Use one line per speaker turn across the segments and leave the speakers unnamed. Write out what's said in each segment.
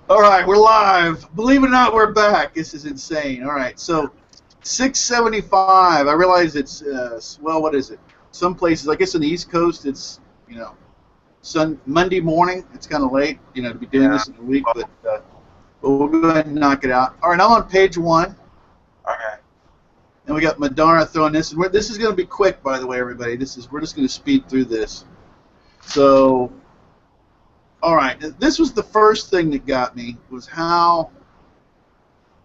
All right, we're live. Believe it or not, we're back. This is insane. All right, so 6:75. I realize it's well, what is it? Some places, I guess, on the East Coast, it's Monday morning. It's kind of late, to be doing
Yeah.
this in a week,
Well,
but we'll go ahead and knock it out. All right, I'm on page one,
okay.
and we got Madara throwing this. And this is going to be quick, by the way, everybody. We're just going to speed through this. So, all right, this was the first thing that got me was how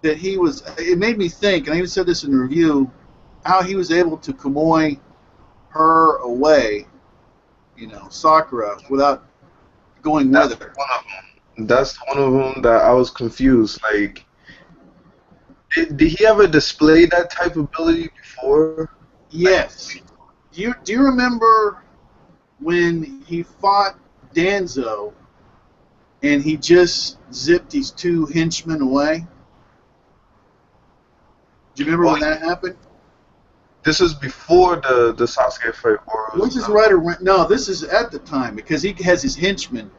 that he was. It made me think, and I even said this in the review, how he was able to Kamoi her away, Sakura, without going with
That's
her.
one of them. That's one of them that I was confused. Like, did he ever display that type of ability before? Like,
Yes. Do you remember when he fought Danzo and he just zipped these two henchmen away? Do you remember
oh,
when that happened?
this is before the Sasuke fight, or it
Which
was
is right around. No, this is at the time because he has his henchmen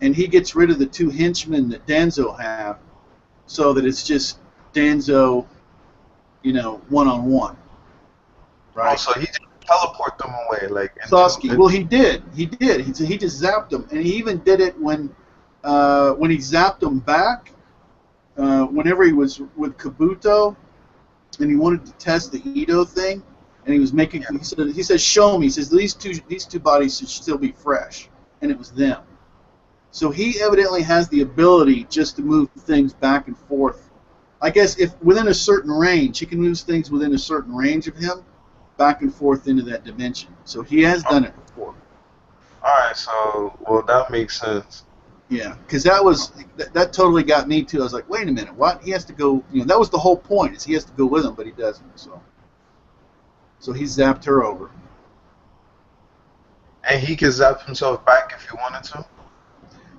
and he gets rid of the two henchmen that Danzo have, so that it's just Danzo, one on one,
oh,
right?
so he just teleport them away, like
Sasuke. Well, he did. He did. He just zapped them, and he even did it when he zapped them back. Whenever he was with Kabuto, and he wanted to test the Ito thing, and he was making.
yeah.
He said, "Show me." He says, "These two bodies should still be fresh," and it was them. So he evidently has the ability just to move things back and forth. I guess if within a certain range, he can move things within a certain range of him, back and forth into that dimension. So he has done it before.
All right, so well that makes sense.
Yeah, because that totally got me too. I was like, wait a minute, what? He has to go. That was the whole point. Is he has to go with him, but he doesn't. So he zapped her over.
And he can zap himself back if he wanted to.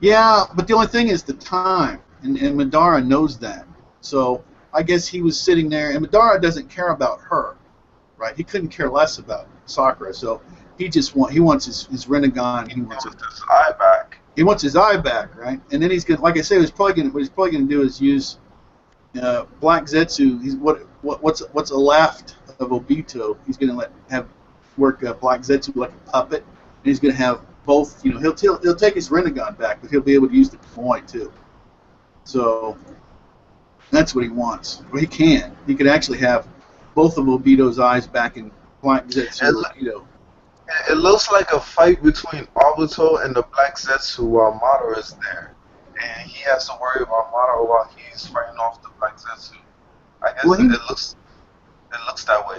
Yeah, but the only thing is the time, and Madara knows that. So I guess he was sitting there, and Madara doesn't care about her, right? He couldn't care less about Sakura, so he wants his Rinnegan.
He wants his eye back.
He wants his eye back, right? And then he's gonna, like I said, what he's probably gonna do is use Black Zetsu. What's left of Obito? He's gonna work Black Zetsu like a puppet, and he's gonna have both. He'll take his Rinnegan back, but he'll be able to use the Kamui too. So that's what he wants. Well, he can. He could actually have both of Obito's eyes back in Black Zetsu.
It looks like a fight between Obito and the Black Zetsu while Madara is there. And he has to worry about Madara while he's fighting off the Black Zetsu. I guess
Well,
it looks that way.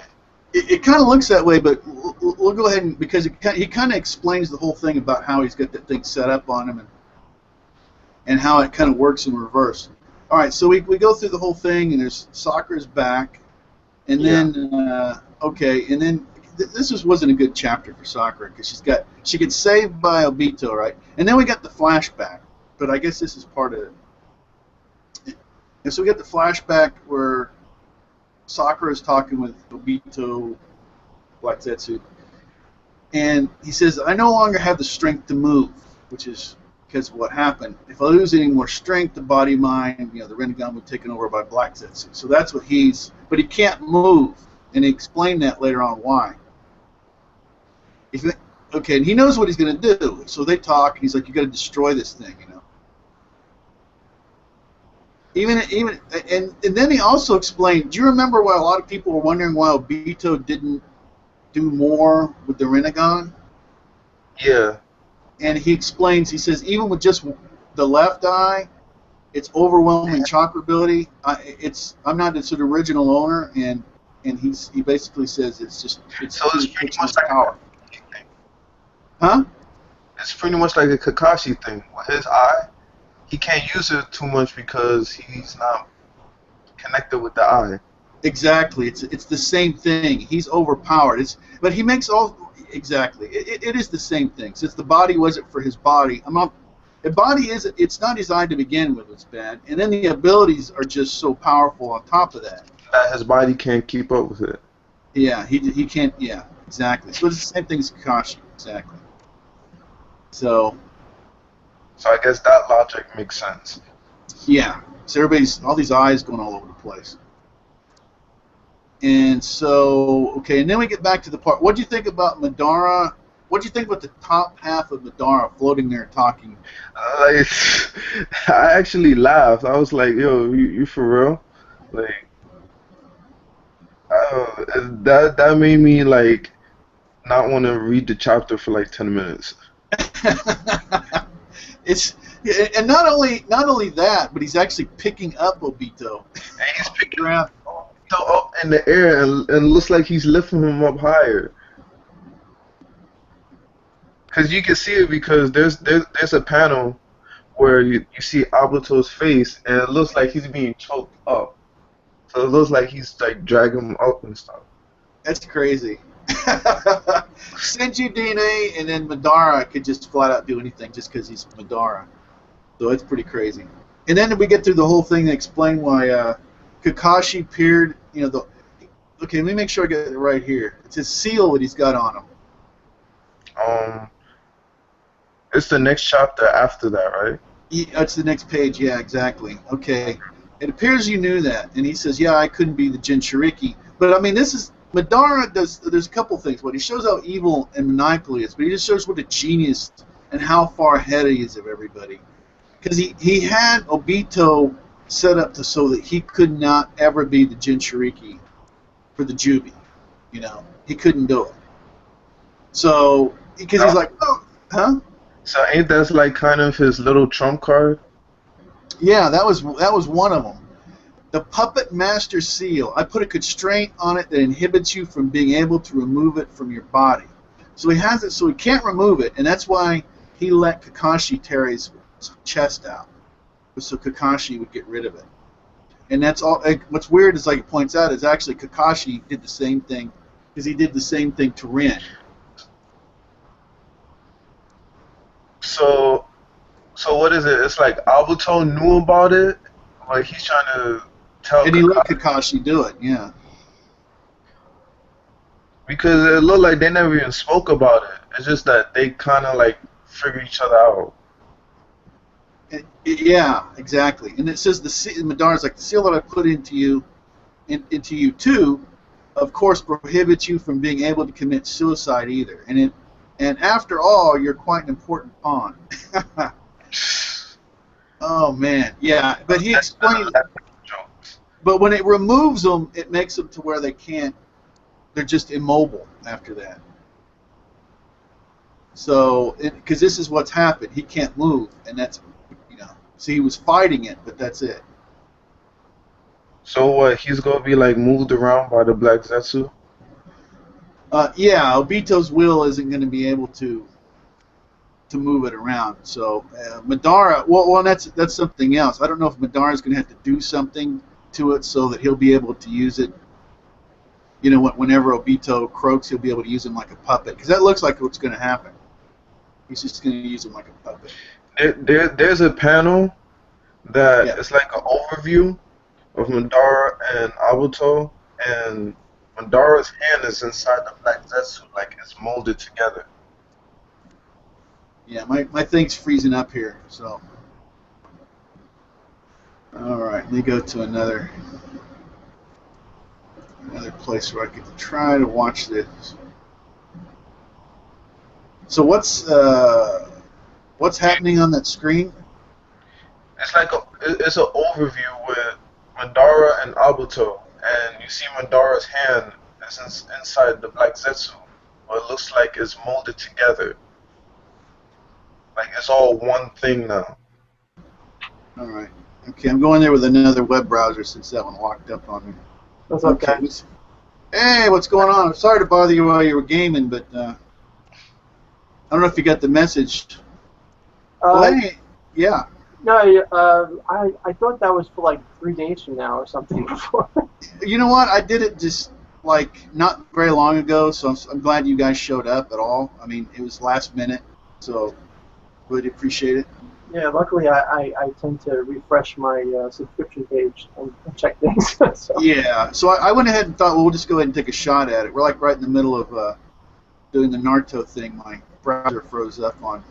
it kind of looks that way, but we'll go ahead and because he kind of explains the whole thing about how he's got that thing set up on him and how it kind of works in reverse. All right, so we go through the whole thing, and there's Sakura's back, and then and then this wasn't a good chapter for Sakura because she gets saved by Obito, right? And then we got the flashback, but I guess this is part of it. And so we got the flashback where Sakura is talking with Obito, Black Zetsu, and he says, "I no longer have the strength to move," which is because of what happened. If I lose any more strength, the body, mind, the Rinnegan would be taken over by Black Zetsu. So that's what but he can't move, and he explained that later on why. And he knows what he's going to do. So they talk, and he's like, "You got to destroy this thing," And then he also explained. Do you remember why a lot of people were wondering why Obito didn't do more with the Rinnegan?
Yeah.
And he explains. He says even with just the left eye, it's overwhelming chakra ability. I'm not its original owner, and he basically says it's
Pretty much like
power. Huh?
It's pretty much like a Kakashi thing. With his eye, he can't use it too much because he's not connected with the eye.
Exactly. It's the same thing. He's overpowered. But he makes all exactly. It is the same thing. Since the body wasn't for his body, the body is. It's not his eye to begin with. It's bad, and then the abilities are just so powerful on top of that.
That his body can't keep up with it.
Yeah, he can't. Yeah, exactly. So it's the same thing as Kakashi. Exactly. So
I guess that logic makes sense.
Yeah. So all these eyes going all over the place. And so, okay, and then we get back to the part. What do you think about Madara? What do you think about the top half of Madara floating there talking?
Like, I actually laughed. I was like, "Yo, you for real?" Like, that made me like not want to read the chapter for like 10 minutes.
It's and not only that, but he's actually picking up Obito.
And he's picking
Around.
Obito up in the air and looks like he's lifting him up higher. Cause you can see it because there's a panel where you see Obito's face and it looks like he's being choked up. So it looks like he's like dragging him up and stuff.
That's crazy. Senju DNA and then Madara could just flat out do anything just because he's Madara. So it's pretty crazy. And then we get through the whole thing to explain why Kakashi appeared. Okay, let me make sure I get it right here. It's his seal that he's got on him.
Um, it's the next chapter after that, right?
That's the next page. Yeah, exactly. Okay. It appears you knew that. And he says, yeah, I couldn't be the Jinchuriki. But, I mean, this is... Madara does... There's a couple things. He shows how evil and maniacal he is, but he just shows what a genius and how far ahead he is of everybody. Because he had Obito set up so that he could not ever be the Jinchuriki for the Jubi. He couldn't do it. So, because he's like, oh, huh?
So ain't that like kind of his little trump card?
Yeah, that was one of them. The Puppet Master Seal. I put a constraint on it that inhibits you from being able to remove it from your body. So he has it so he can't remove it, and that's why he let Kakashi tear his chest out, so Kakashi would get rid of it. And that's all. What's weird is, like it points out, is actually Kakashi did the same thing, because he did the same thing to Rin.
So what is it? It's like Obito knew about it. Like he's trying to tell.
And he let Kakashi do it. Yeah.
Because it looked like they never even spoke about it. It's just that they kind of like figure each other out.
Yeah, exactly. And it says Madara's like, the seal that I put into you too, of course, prohibits you from being able to commit suicide either. And after all, you're quite an important pawn. Oh man, yeah. But he explained. But when it removes them, it makes them to where they can't. They're just immobile after that. So, because this is what's happened, he can't move, and that's, So he was fighting it, but that's it.
So what? He's gonna be like moved around by the Black Zetsu?
Yeah, Obito's will isn't going to be able to move it around. So Madara, well, that's something else. I don't know if Madara's going to have to do something to it so that he'll be able to use it. Whenever Obito croaks, he'll be able to use him like a puppet. Because that looks like what's going to happen. He's just going to use him like a puppet.
There's a panel that it's like an overview of Madara and Obito, and Madara's hand is inside the Black Zetsu, like it's molded together.
Yeah, my thing's freezing up here, so. Alright, let me go to another place where I could try to watch this. So what's happening on that screen?
It's like it's an overview with Madara and Obito, and you see Madara's hand is inside the Black Zetsu, but it looks like it's molded together. Like it's all one thing now.
All right. Okay, I'm going there with another web browser since that one locked up on me.
What's up, guys?
Hey, what's going on? I'm sorry to bother you while you were gaming, but I don't know if you got the message. Hey, yeah.
No, I thought that was for like 3 days from now or something before.
You know what? I did it just like not very long ago, so I'm glad you guys showed up at all. I mean, it was last minute, so really appreciate it.
Yeah, luckily I tend to refresh my subscription page and check things. So.
Yeah, so I went ahead and thought, well, we'll just go ahead and take a shot at it. We're like right in the middle of doing the Naruto thing. My browser froze up on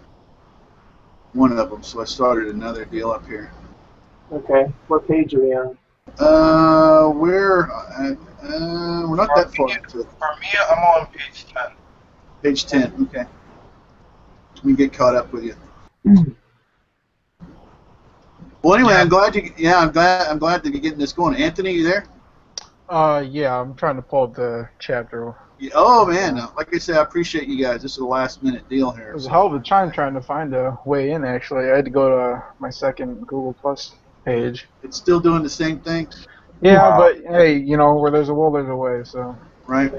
one of them, so I started another deal up here.
Okay. What page are we on?
We're not that far into it.
For me, I'm on page 10.
Page 10. Okay. We can get caught up with you. Well, anyway,
Yeah.
I'm glad that you're getting this going. Anthony, you there?
Yeah, I'm trying to pull up the chapter.
Yeah, oh man, like I said, I appreciate you guys. This is a last minute deal here.
It was a hell of a time trying to find a way in, actually. I had to go to my second Google Plus page.
It's still doing the same thing,
Yeah,
Wow.
but hey, you know, where there's a will, there's a way, so.
right?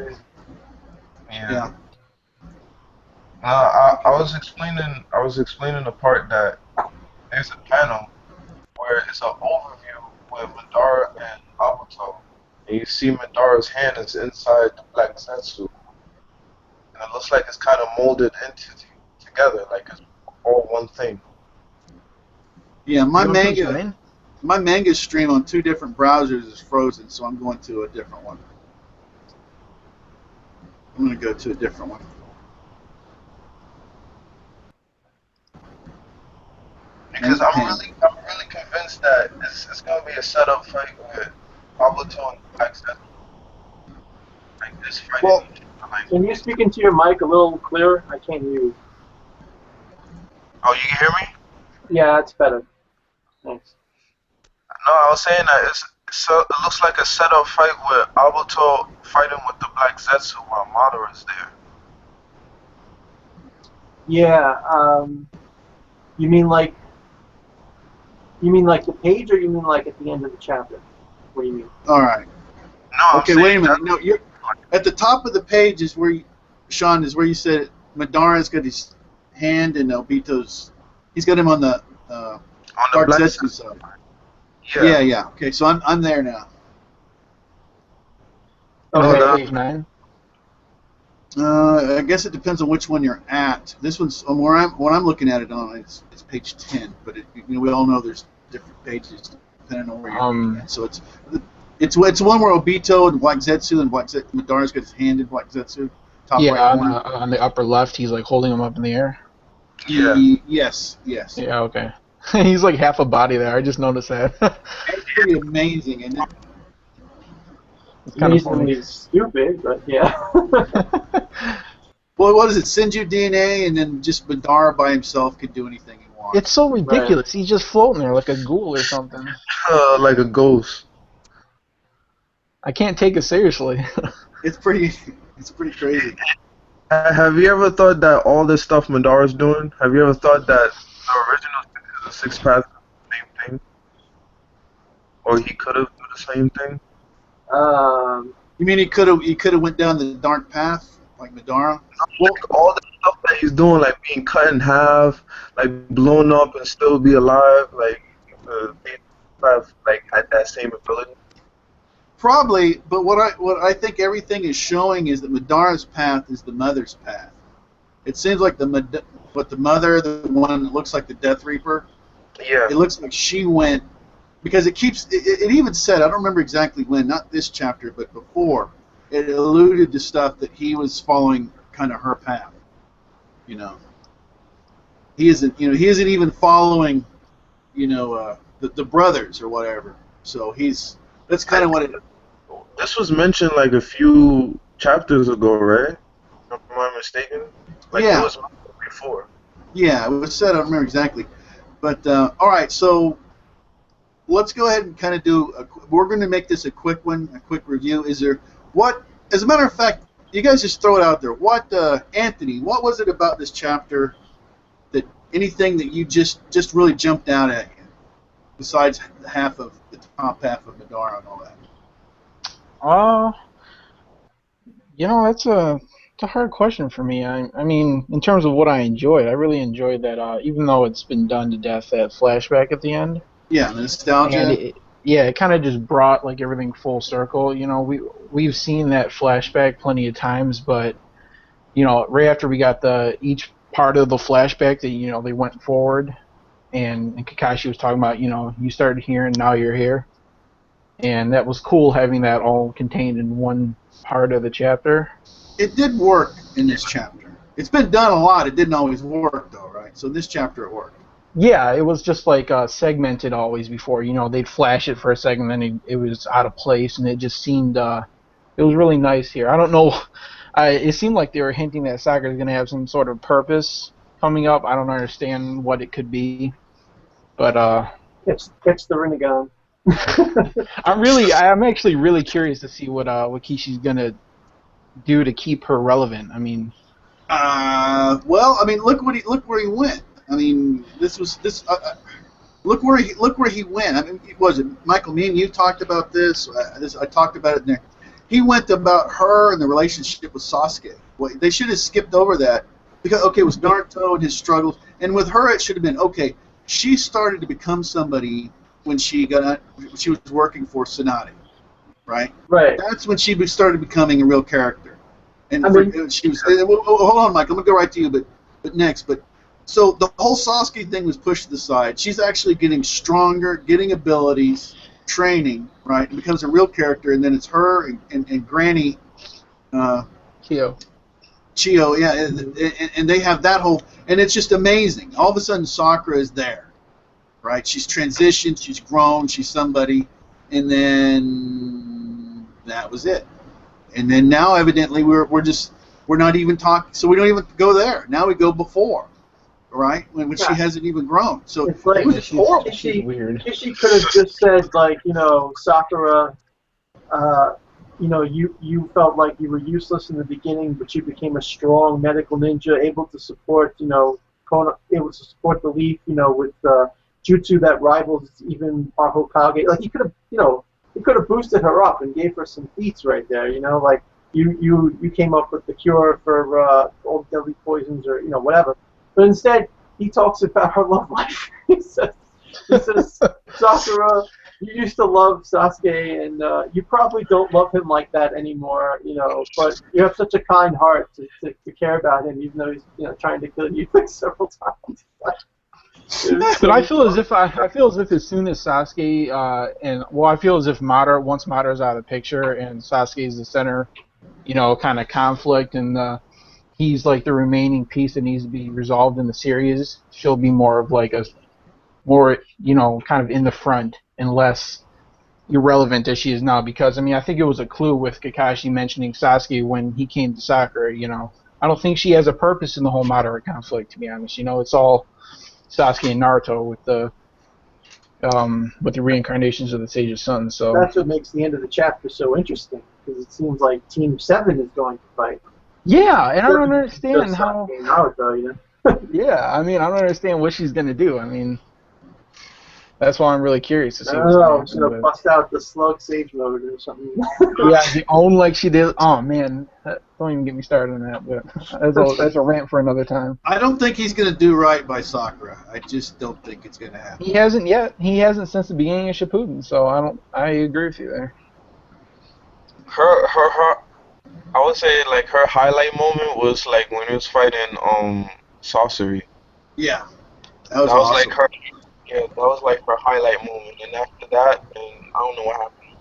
Yeah. I was explaining the part that there's a panel where it's an overview with Madara and Obito. And you see Madara's hand is inside the black Zetsu. And it looks like it's kind of molded together, like it's all one thing.
Yeah, my
You on page 9?
manga stream on 2 different browsers is frozen, so I'm going to a different one. I'm going to go to a different one.
Because I'm really convinced that it's gonna be a setup fight with Obito and Black Zetsu. Like this fight.
Well,
Can you speak into your mic a little clearer? I can't hear you.
Oh, you can hear me?
Yeah, it's better. Thanks.
No, I was saying that it looks like a setup fight with Obito fighting with the Black Zetsu while Madara is there.
Yeah. You mean like the page, or you mean like at the end of the chapter? What do you mean?
all right.
No, I'm
Okay,
saying
wait a minute. No, you're at the top of the page is where Sean is where you said Madara's got his hand and Obito's. He's got him on the
on the
Dark
Black
Zetsu side.
Yeah.
Yeah. Okay, so I'm there now.
Okay,
no.
page 9.
I guess it depends on which one you're at. This one's what I'm looking at it on. It's page 10, but we all know there's different pages depending on where you're looking at. So it's one where Obito and Black Zetsu Madara's got his hand in Black Zetsu. Top
Yeah,
right corner.
on the upper left, he's like holding him up in the air.
Yeah.
Yes.
Yeah, okay. He's like half a body there. I just noticed that.
It's pretty amazing, isn't it?
It's kind of funny.
Amazingly stupid, but yeah.
Well, what is it? Senju DNA, and then just Madara by himself could do anything he wants.
It's so ridiculous. He's just floating there like a ghoul or something.
Like a ghost.
I can't take it seriously.
It's pretty crazy.
Have you ever thought that all this stuff Madara's doing? Have you ever thought that the original Six Paths did the same thing? Or he could have done the same thing?
You mean he could have went down the dark path like Madara?
Like all the stuff that he's doing, like being cut in half, like blown up and still be alive, like Six Paths, like had that same ability.
Probably, but what I think everything is showing is that Madara's path is the mother's path. It seems like the mother, the one that looks like the Death Reaper,
Yeah.
it looks like she went, because it even said, I don't remember exactly when, not this chapter, but before, it alluded to stuff that he was following kind of her path. He isn't even following, the brothers or whatever. So that's kind of what it.
This was mentioned like a few chapters ago, right? Am I mistaken? Like
Yeah.
It was before.
Yeah, it was said. I don't remember exactly, but all right. So let's go ahead and kind of we're going to make this a quick one, a quick review. As a matter of fact, you guys just throw it out there. Anthony? What was it about this chapter anything that you just really jumped out at you, besides the top half of Madara and all that?
That's a hard question for me. I mean, in terms of what I enjoyed, I really enjoyed that. Even though it's been done to death, that flashback at the end.
Yeah, the nostalgia.
And it kind of just brought like everything full circle. We've seen that flashback plenty of times, but right after we got each part of the flashback that they went forward, and Kakashi was talking about you started here and now you're here, and that was cool having that all contained in one part of the chapter.
It did work in this chapter. It's been done a lot. It didn't always work though, right? So in this chapter it worked.
Yeah, it was just like segmented always before. You know, they'd flash it for a second, then it was out of place, and it just seemed it was really nice here. I don't know, it seemed like they were hinting that Sakura is going to have some sort of purpose coming up. I don't understand what it could be, but
Catch the Rinnegan.
I'm actually really curious to see what Kishi's going to do to keep her relevant. I mean,
well, I mean, look where he went. I mean, look where he went. I mean, was it Michael? Me and you talked about this. I talked about it in there. He went about her and the relationship with Sasuke. Well, they should have skipped over that because okay, it was Naruto and his struggles, and with her it should have been okay. She started to become somebody when she was working for Tsunade, right?
Right.
That's when she started becoming a real character. And
I mean,
she was. Hold on, Mike. I'm gonna go right to you, but next. But so the whole Sasuke thing was pushed to the side. She's actually getting stronger, getting abilities, training, right? And becomes a real character. And then it's her and Granny.
Kyo.
Chio, yeah, and they have that whole, and it's just amazing. All of a sudden, Sakura is there, right? She's transitioned, she's grown, she's somebody, and then that was it. And then now, evidently, we're not even talking, so we don't even go there. Now we go before, right? When she hasn't even grown. So
it's like,
it was horrible.
She's weird.
She could have just said, like, you know, Sakura, you know, you felt like you were useless in the beginning, but you became a strong medical ninja, able to support, you know, able to support the Leaf, you know, with jutsu that rivals even our Hokage. Like, he could have, you know, he could have boosted her up and gave her some feats right there, you know, like you came up with the cure for all deadly poisons or, you know, whatever. But instead, he talks about her love life. he says, Sakura, you used to love Sasuke, and you probably don't love him like that anymore, you know, but you have such a kind heart to care about him, even though he's, you know, trying to kill you like several times.
But I feel as if as soon as Sasuke I feel as if once Madara's out of the picture and Sasuke's the center, you know, kind of conflict, and he's like the remaining piece that needs to be resolved in the series, she'll be more of like more, you know, kind of in the front and less irrelevant as she is now. Because I mean, I think it was a clue with Kakashi mentioning Sasuke when he came to Sakura. You know, I don't think she has a purpose in the whole Madara conflict. To be honest, you know, it's all Sasuke and Naruto with the reincarnations of the Sage's Son. So
that's what makes the end of the chapter so interesting, because it seems like Team 7 is going to fight.
Yeah, and I don't understand how.
Sasuke and Naruto, you know?
Yeah, I mean, I don't understand what she's gonna do. I mean, that's why I'm really curious to see.
I don't know, she's gonna bust out the slug sage mode or something.
Yeah, the own like she did. Oh man, don't even get me started on that. But that's a rant for another time.
I don't think he's going to do right by Sakura. I just don't think it's going to happen.
He hasn't yet. He hasn't since the beginning of Shippuden. So I agree with you there.
Her I would say like her highlight moment was like when he was fighting Sorcery.
Yeah, that was
awesome.
awesome.
Like her. Yeah, that was like her highlight moment, and after that, then I don't know what happened.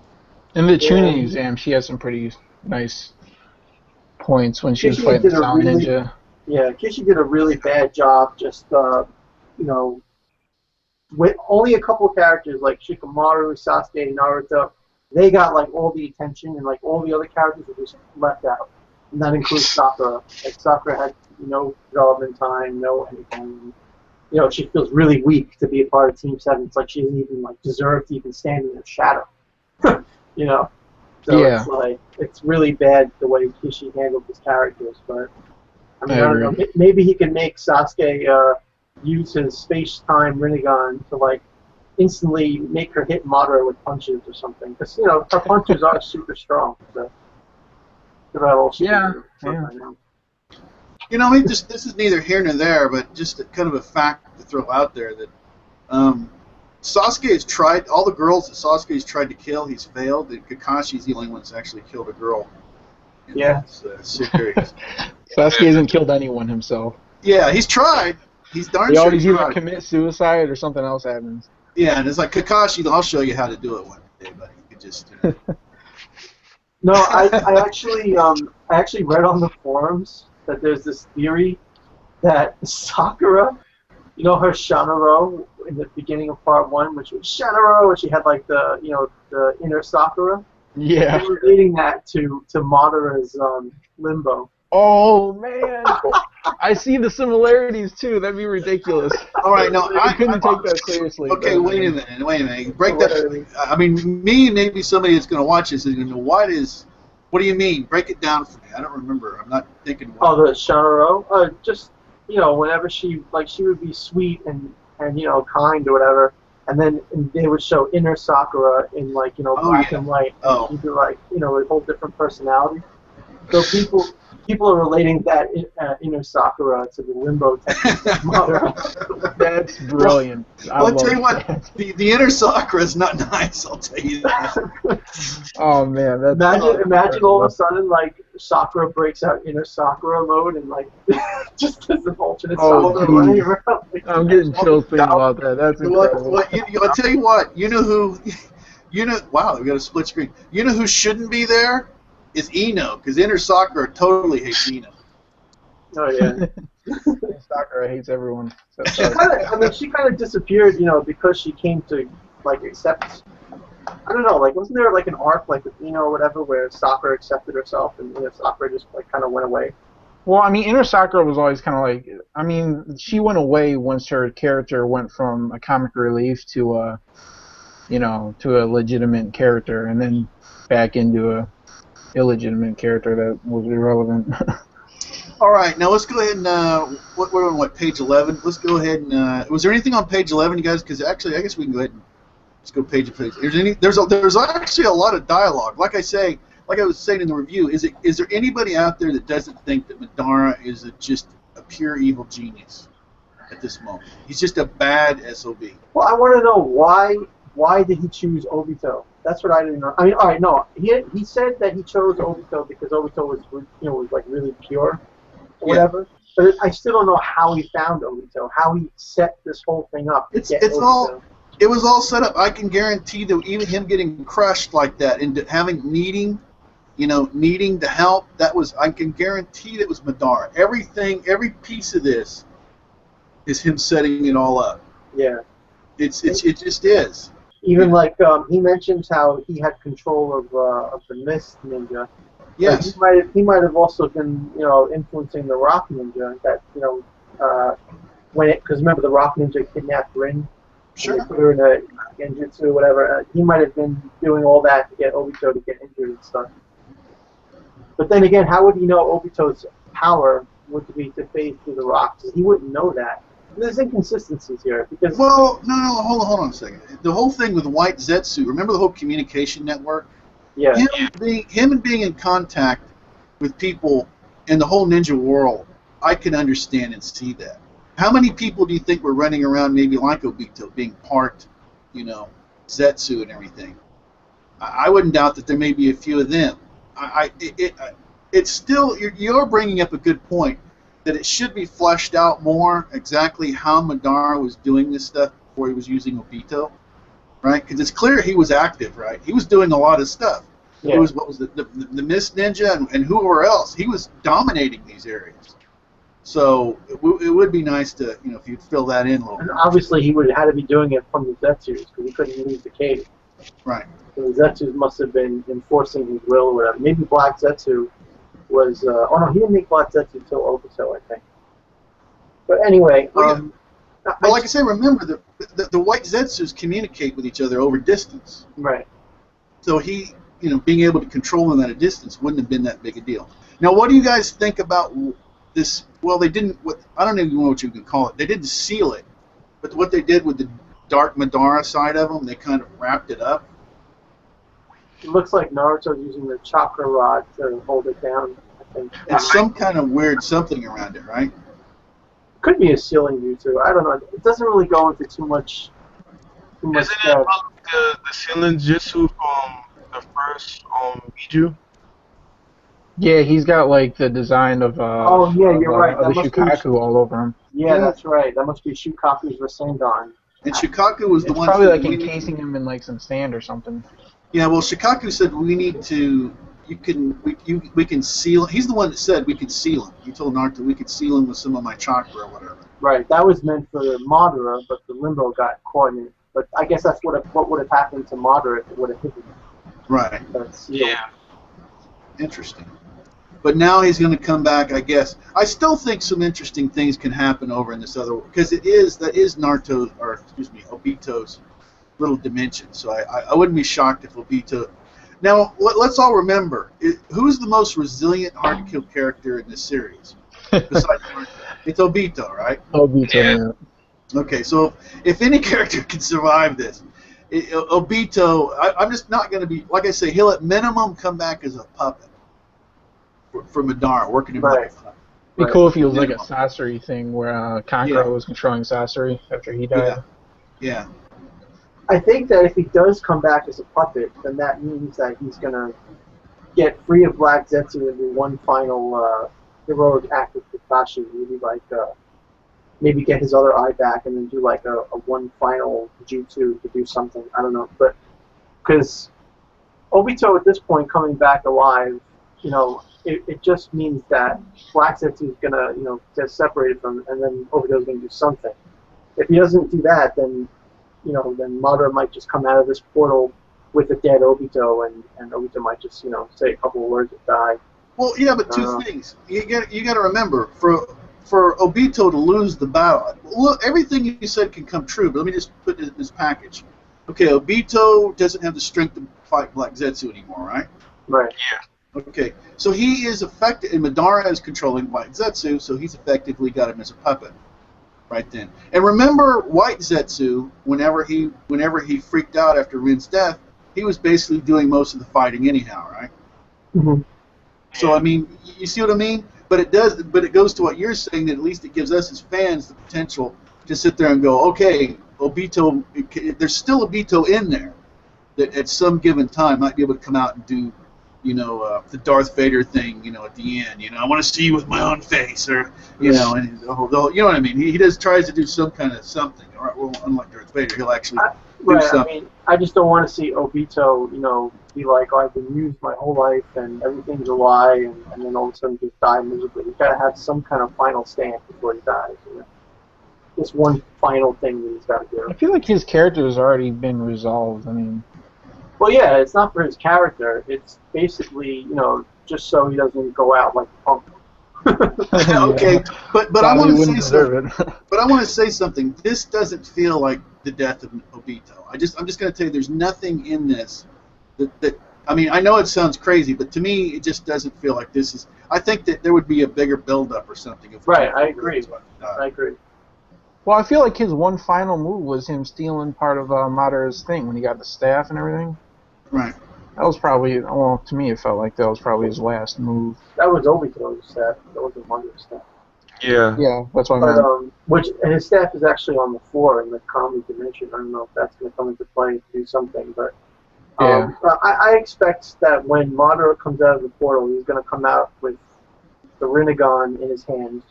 In the Chunin exam, she had some pretty nice points when she was fighting the Sound Ninja.
Yeah, Kishi did a really bad job just, you know, with only a couple of characters like Shikamaru, Sasuke, and Naruto, they got like all the attention, and like all the other characters were just left out. And that includes Sakura. Like Sakura had no development time, no anything. You know, she feels really weak to be a part of Team 7. It's like she doesn't even like deserve to even stand in their shadow. You know? So
yeah.
It's like, it's really bad the way Kishi handled his characters, but I mean, I don't know, maybe he can make Sasuke use his space-time Rinnegan to like instantly make her hit Madara with punches or something. Because, you know, her punches are super strong. So, about all
yeah.
You know, I mean, this is neither here nor there, but just kind of a fact to throw out there that Sasuke has tried, all the girls that Sasuke has tried to kill, he's failed, and Kakashi's the only one that's actually killed a girl.
Yeah.
Serious.
Sasuke hasn't killed anyone himself.
Yeah, he's tried. He's darn
he
sure
always either
tried.
commit suicide or something else happens.
Yeah, and it's like, Kakashi, I'll show you how to do it one day, buddy. You could just...
No, I actually read on the forums that there's this theory that Sakura You know her Shanaro in the beginning of part 1, which was Shanaro, and she had like the the inner Sakura.
Yeah.
They were relating that to Madara's Limbo.
Oh man, I see the similarities too. That'd be ridiculous.
All right, now
I couldn't take that seriously.
Okay,
but,
wait a minute. Break that. I mean, me and maybe somebody that's going to watch this is going to know what do you mean? Break it down for me. I don't remember. I'm not thinking.
Oh, the Shanaro. Just whenever she would be sweet and kind or whatever, and then they would show inner Sakura in black and white. And she'd be like a whole different personality. So people are relating that inner Sakura to the Limbo technique mother.
That's brilliant.
Well, I'll tell you what, the inner Sakura is not nice. I'll tell you that.
Oh man, that's
imagine all of a sudden like Sakura breaks out inner Sakura mode and like just as an alternate Sakura running around.
I'm getting chills thinking about that. That's incredible.
Well, I'll tell you what. You know who? Wow, we got a split screen. You know who shouldn't be there? Is Ino, because inner Sakura totally hates Ino.
Oh yeah.
Sakura hates everyone.
She kind of disappeared, because she came to accept. I don't know, wasn't there an arc with Ino or whatever where Sakura accepted herself and Sakura just kind of went away?
Well, I mean, inner Sakura was always kind of she went away once her character went from a comic relief to a legitimate character, and then back into a illegitimate character that was irrelevant.
All right, now let's go ahead and we're on page 11. Let's go ahead and was there anything on page 11, you guys? Because actually, I guess we can go ahead and let's go page to page. There's actually a lot of dialogue. Like I was saying in the review, is there anybody out there that doesn't think that Madara is just a pure evil genius at this moment? He's just a bad SOB.
Well, I want to know why did he choose Obito? That's what I didn't know. I mean, all right, no, he said that he chose Obito because Obito was really pure, or whatever. But I still don't know how he found Obito, how he set this whole thing up.
It was all set up. I can guarantee that even him getting crushed like that and needing the help, I can guarantee that was Madara. Every piece of this is him setting it all up.
Yeah.
It just is.
Even he mentions how he had control of the Mist Ninja.
Yes.
He might have also been influencing the Rock Ninja. That because remember the Rock Ninja kidnapped Rin.
Sure.
Put her in a genjutsu or whatever. He might have been doing all that to get Obito to get injured and stuff. But then again, how would he know Obito's power would be to phase through the rocks? He wouldn't know that. There's inconsistencies here because.
Well, no, hold on a second. The whole thing with White Zetsu. Remember the whole communication network?
Yeah.
Him being in contact with people in the whole ninja world, I can understand and see that. How many people do you think were running around maybe like Obito, being part, Zetsu and everything? I wouldn't doubt that there may be a few of them. It's still you're bringing up a good point. That it should be fleshed out more exactly how Madara was doing this stuff before he was using Obito, right? Because it's clear he was active, right? He was doing a lot of stuff.
Yeah.
It was the Mist Ninja and whoever else. He was dominating these areas. So it would be nice to if you'd fill that in a little.
And obviously he would have had to be doing it from the Zetsus because he couldn't leave the cave.
Right.
So the Zetsus must have been enforcing his will or whatever. Maybe Black Zetsu was he didn't make Black Zetsu until Obito, I think. But anyway,
like I say, remember the White Zetsus communicate with each other over distance.
Right.
So he, being able to control them at a distance wouldn't have been that big a deal. Now, what do you guys think about this? Well, they didn't. I don't even know what you can call it. They didn't seal it, but what they did with the Dark Madara side of them, they kind of wrapped it up.
It looks like Naruto using the chakra rod to hold it down, I think.
And some kind of weird something around it, right?
Could be a sealing jutsu. I don't know. It doesn't really go into too much.
Isn't it the sealing jutsu from the first Biju?
Yeah, he's got the design of
you're right.
Of the Shukaku all over him.
Yeah, that's right. That must be Shukaku's Rasengan.
And Shukaku was the one.
Probably encasing him in some sand or something.
Yeah, well, Shikaku said we need to we can seal. He's the one that said we could seal him. He told Naruto we could seal him with some of my chakra or whatever.
Right. That was meant for Madara, but the Limbo got caught in it. But I guess that's what would have happened to Madara if it would have hit him.
Right.
That's,
Yeah.
Interesting. But now he's going to come back, I guess. I still think some interesting things can happen over in this other, because that is Naruto, or excuse me, Obito's little dimension. So I wouldn't be shocked if Obito. Now let's all remember, who's the most resilient, hard to kill character in this series? Besides Naruto? It's Obito, right?
Obito. Yeah.
Okay, so if any character can survive this, Obito, I'm just not going to be, like I say, he'll at minimum come back as a puppet for Madara, working him
Right.
up.
It'd be cool if he was like a Sasori thing where Kankuro
Yeah.
was controlling Sasori after he died.
Yeah.
I think that if he does come back as a puppet, then that means that he's going to get free of Black Zetsu and do one final heroic act with Kakashi. Maybe get his other eye back and then do like a one final jutsu to do something. I don't know. But because Obito at this point coming back alive, it just means that Black Zetsu is going to, get separated from him, and then Obito's going to do something. If he doesn't do that, then then Madara might just come out of this portal with a dead Obito, and Obito might just, say a couple of words and die.
Well, yeah, but two things. You got to remember, for Obito to lose the battle, look, everything you said can come true, but let me just put it in this package. Okay, Obito doesn't have the strength to fight Black Zetsu anymore, right?
Right.
Yeah.
Okay, so he is affected, and Madara is controlling Black Zetsu, so he's effectively got him as a puppet. Right then, and remember, White Zetsu, whenever he freaked out after Rin's death, he was basically doing most of the fighting anyhow, right?
Mm-hmm.
So I mean, you see what I mean? But it goes to what you're saying, that at least it gives us as fans the potential to sit there and go, okay, Obito, there's still Obito in there that at some given time might be able to come out and do, the Darth Vader thing, at the end. I want to see you with my own face, or and you know what I mean. He tries to do some kind of something. Or, well, unlike Darth Vader, he'll actually do something.
I mean, I just don't want to see Obito, be like, I've been used my whole life and everything's a lie, and then all of a sudden just die miserably. He's got to have some kind of final stand before he dies. Just one final thing that he's got to do.
I feel like his character has already been resolved. I mean.
Well, yeah, it's not for his character. It's basically, just so he doesn't go out like a punk.
Okay, but I want to say something.
It.
But I want to say something. This doesn't feel like the death of Obito. I'm just going to tell you, there's nothing in this that. I mean, I know it sounds crazy, but to me, it just doesn't feel like this is. I think that there would be a bigger build-up or something.
Right, I agree. I agree.
Well, I feel like his one final move was him stealing part of Madara's thing when he got the staff and everything.
Right.
That was probably, well, to me it felt like that was probably his last move.
That was Obito's staff. That wasn't Madara's staff.
Yeah.
Yeah, that's what I meant.
And his staff is actually on the floor in the comedy dimension. I don't know if that's going to come into play to do something, but I expect that when Madara comes out of the portal, he's going to come out with the Rinnegan in his hand,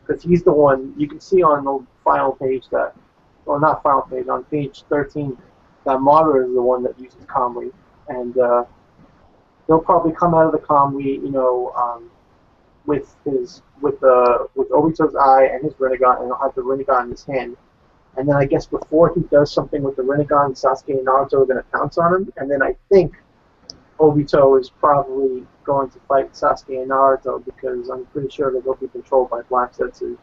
because he's the one, you can see on the final page that, well, not final page, on page 13, that Madara is the one that uses Kamui, and he'll probably come out of the Kamui, with Obito's eye and his Rinnegan, and he'll have the Rinnegan in his hand. And then I guess before he does something with the Rinnegan, Sasuke and Naruto are going to pounce on him, and then I think Obito is probably going to fight Sasuke and Naruto, because I'm pretty sure that they'll be controlled by Black Zetsu.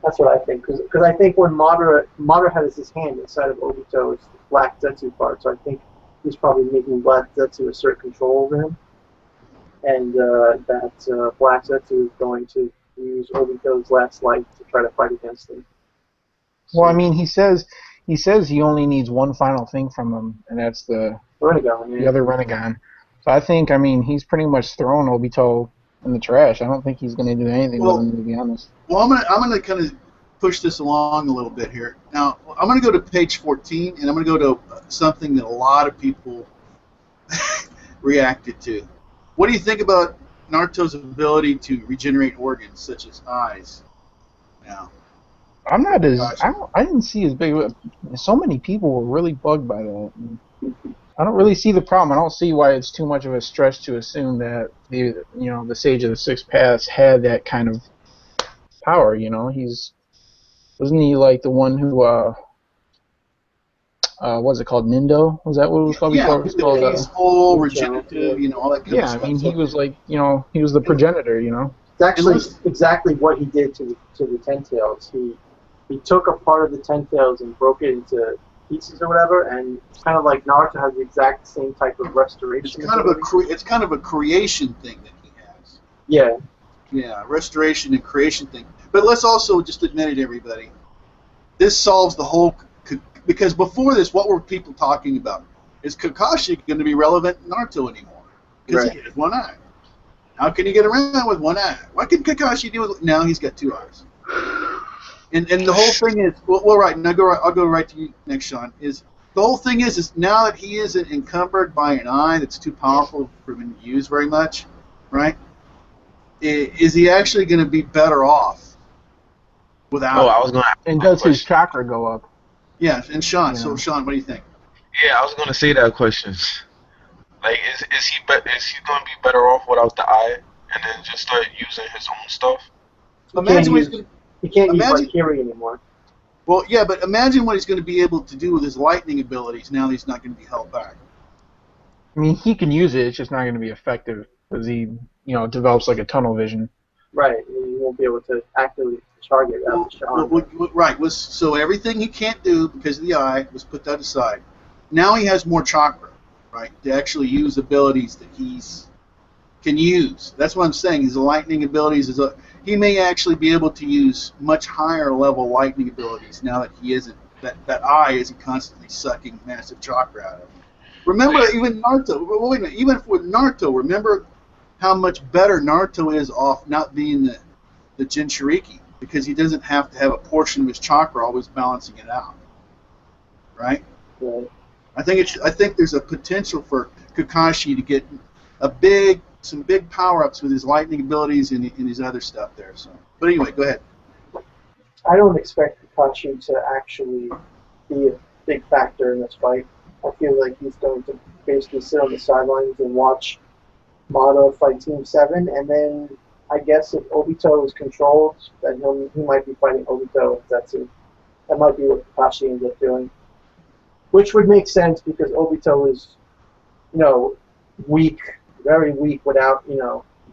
That's what I think, because I think when Madara has his hand inside of Obito's Black Zetsu part, so I think he's probably making Black Zetsu assert control over him, and that Black Zetsu is going to use Obito's last life to try to fight against him.
Well, I mean, he says he only needs one final thing from him, and that's the
Rinnegan,
the other Rinnegan. So I think, I mean, he's pretty much thrown Obito in the trash. I don't think he's going to do anything with him, to be honest.
Well, I'm gonna kind of push this along a little bit here. Now, I'm going to go to page 14, and I'm going to go to something that a lot of people reacted to. What do you think about Naruto's ability to regenerate organs such as eyes? Now,
I'm not as I didn't see as big. So many people were really bugged by that. I don't really see the problem. I don't see why it's too much of a stretch to assume that the Sage of the Six Paths had that kind of power. He's wasn't he like the one who what's it called? Nindo? Was that what it was called
Yeah,
before? It was
the
called
peaceful, regenerative, all that kind of
yeah. I
stuff.
mean, he
So,
was like he was the progenitor.
It's actually exactly what he did to the Ten Tails. He took a part of the Ten Tails and broke it into pieces or whatever, and it's kind of like Naruto has the exact same type of restoration.
it's kind of a creation thing that he has.
Yeah.
Yeah, restoration and creation thing. But let's also just admit it, everybody. This solves the whole. Because before this, what were people talking about? Is Kakashi going to be relevant in Naruto anymore? Because he has one eye. How can he get around with one eye? What can Kakashi do with? Now he's got two eyes. And the whole thing is well right. And I'll go right to you next, Sean. Is the whole thing is now that he isn't encumbered by an eye that's too powerful for him to use very much, right? Is he actually going to be better off without?
Oh, I was going to.
And does his chakra go up?
Yeah, and Sean.
Yeah.
So Sean, what do you think?
Yeah, I was going to say that question. Like, is he going to be better off without the eye, and then just start using his own stuff?
He can't use Valkyrie anymore.
Well, yeah, but imagine what he's going to be able to do with his lightning abilities now that he's not going to be held back.
I mean, he can use it. It's just not going to be effective because he, develops like a tunnel vision.
Right. He won't be able to actively target that.
Right. So everything he can't do because of the eye was put that aside. Now he has more chakra, right, to actually use abilities that he's can use. That's what I'm saying. His lightning abilities he may actually be able to use much higher level lightning abilities now that he isn't that eye isn't constantly sucking massive chakra out of him. Remember, even Naruto. Wait a minute. Even with Naruto, remember how much better Naruto is off not being the Jinchuriki because he doesn't have to have a portion of his chakra always balancing it out. Right?
Right.
I think there's a potential for Kakashi to get some big power-ups with his lightning abilities and his other stuff there. So, but anyway, go ahead.
I don't expect Kakashi to actually be a big factor in this fight. I feel like he's going to basically sit on the sidelines and watch Madara fight Team 7, and then I guess if Obito is controlled, then he might be fighting Obito if that's it. That might be what Kakashi ends up doing. Which would make sense because Obito is, weak, very weak without,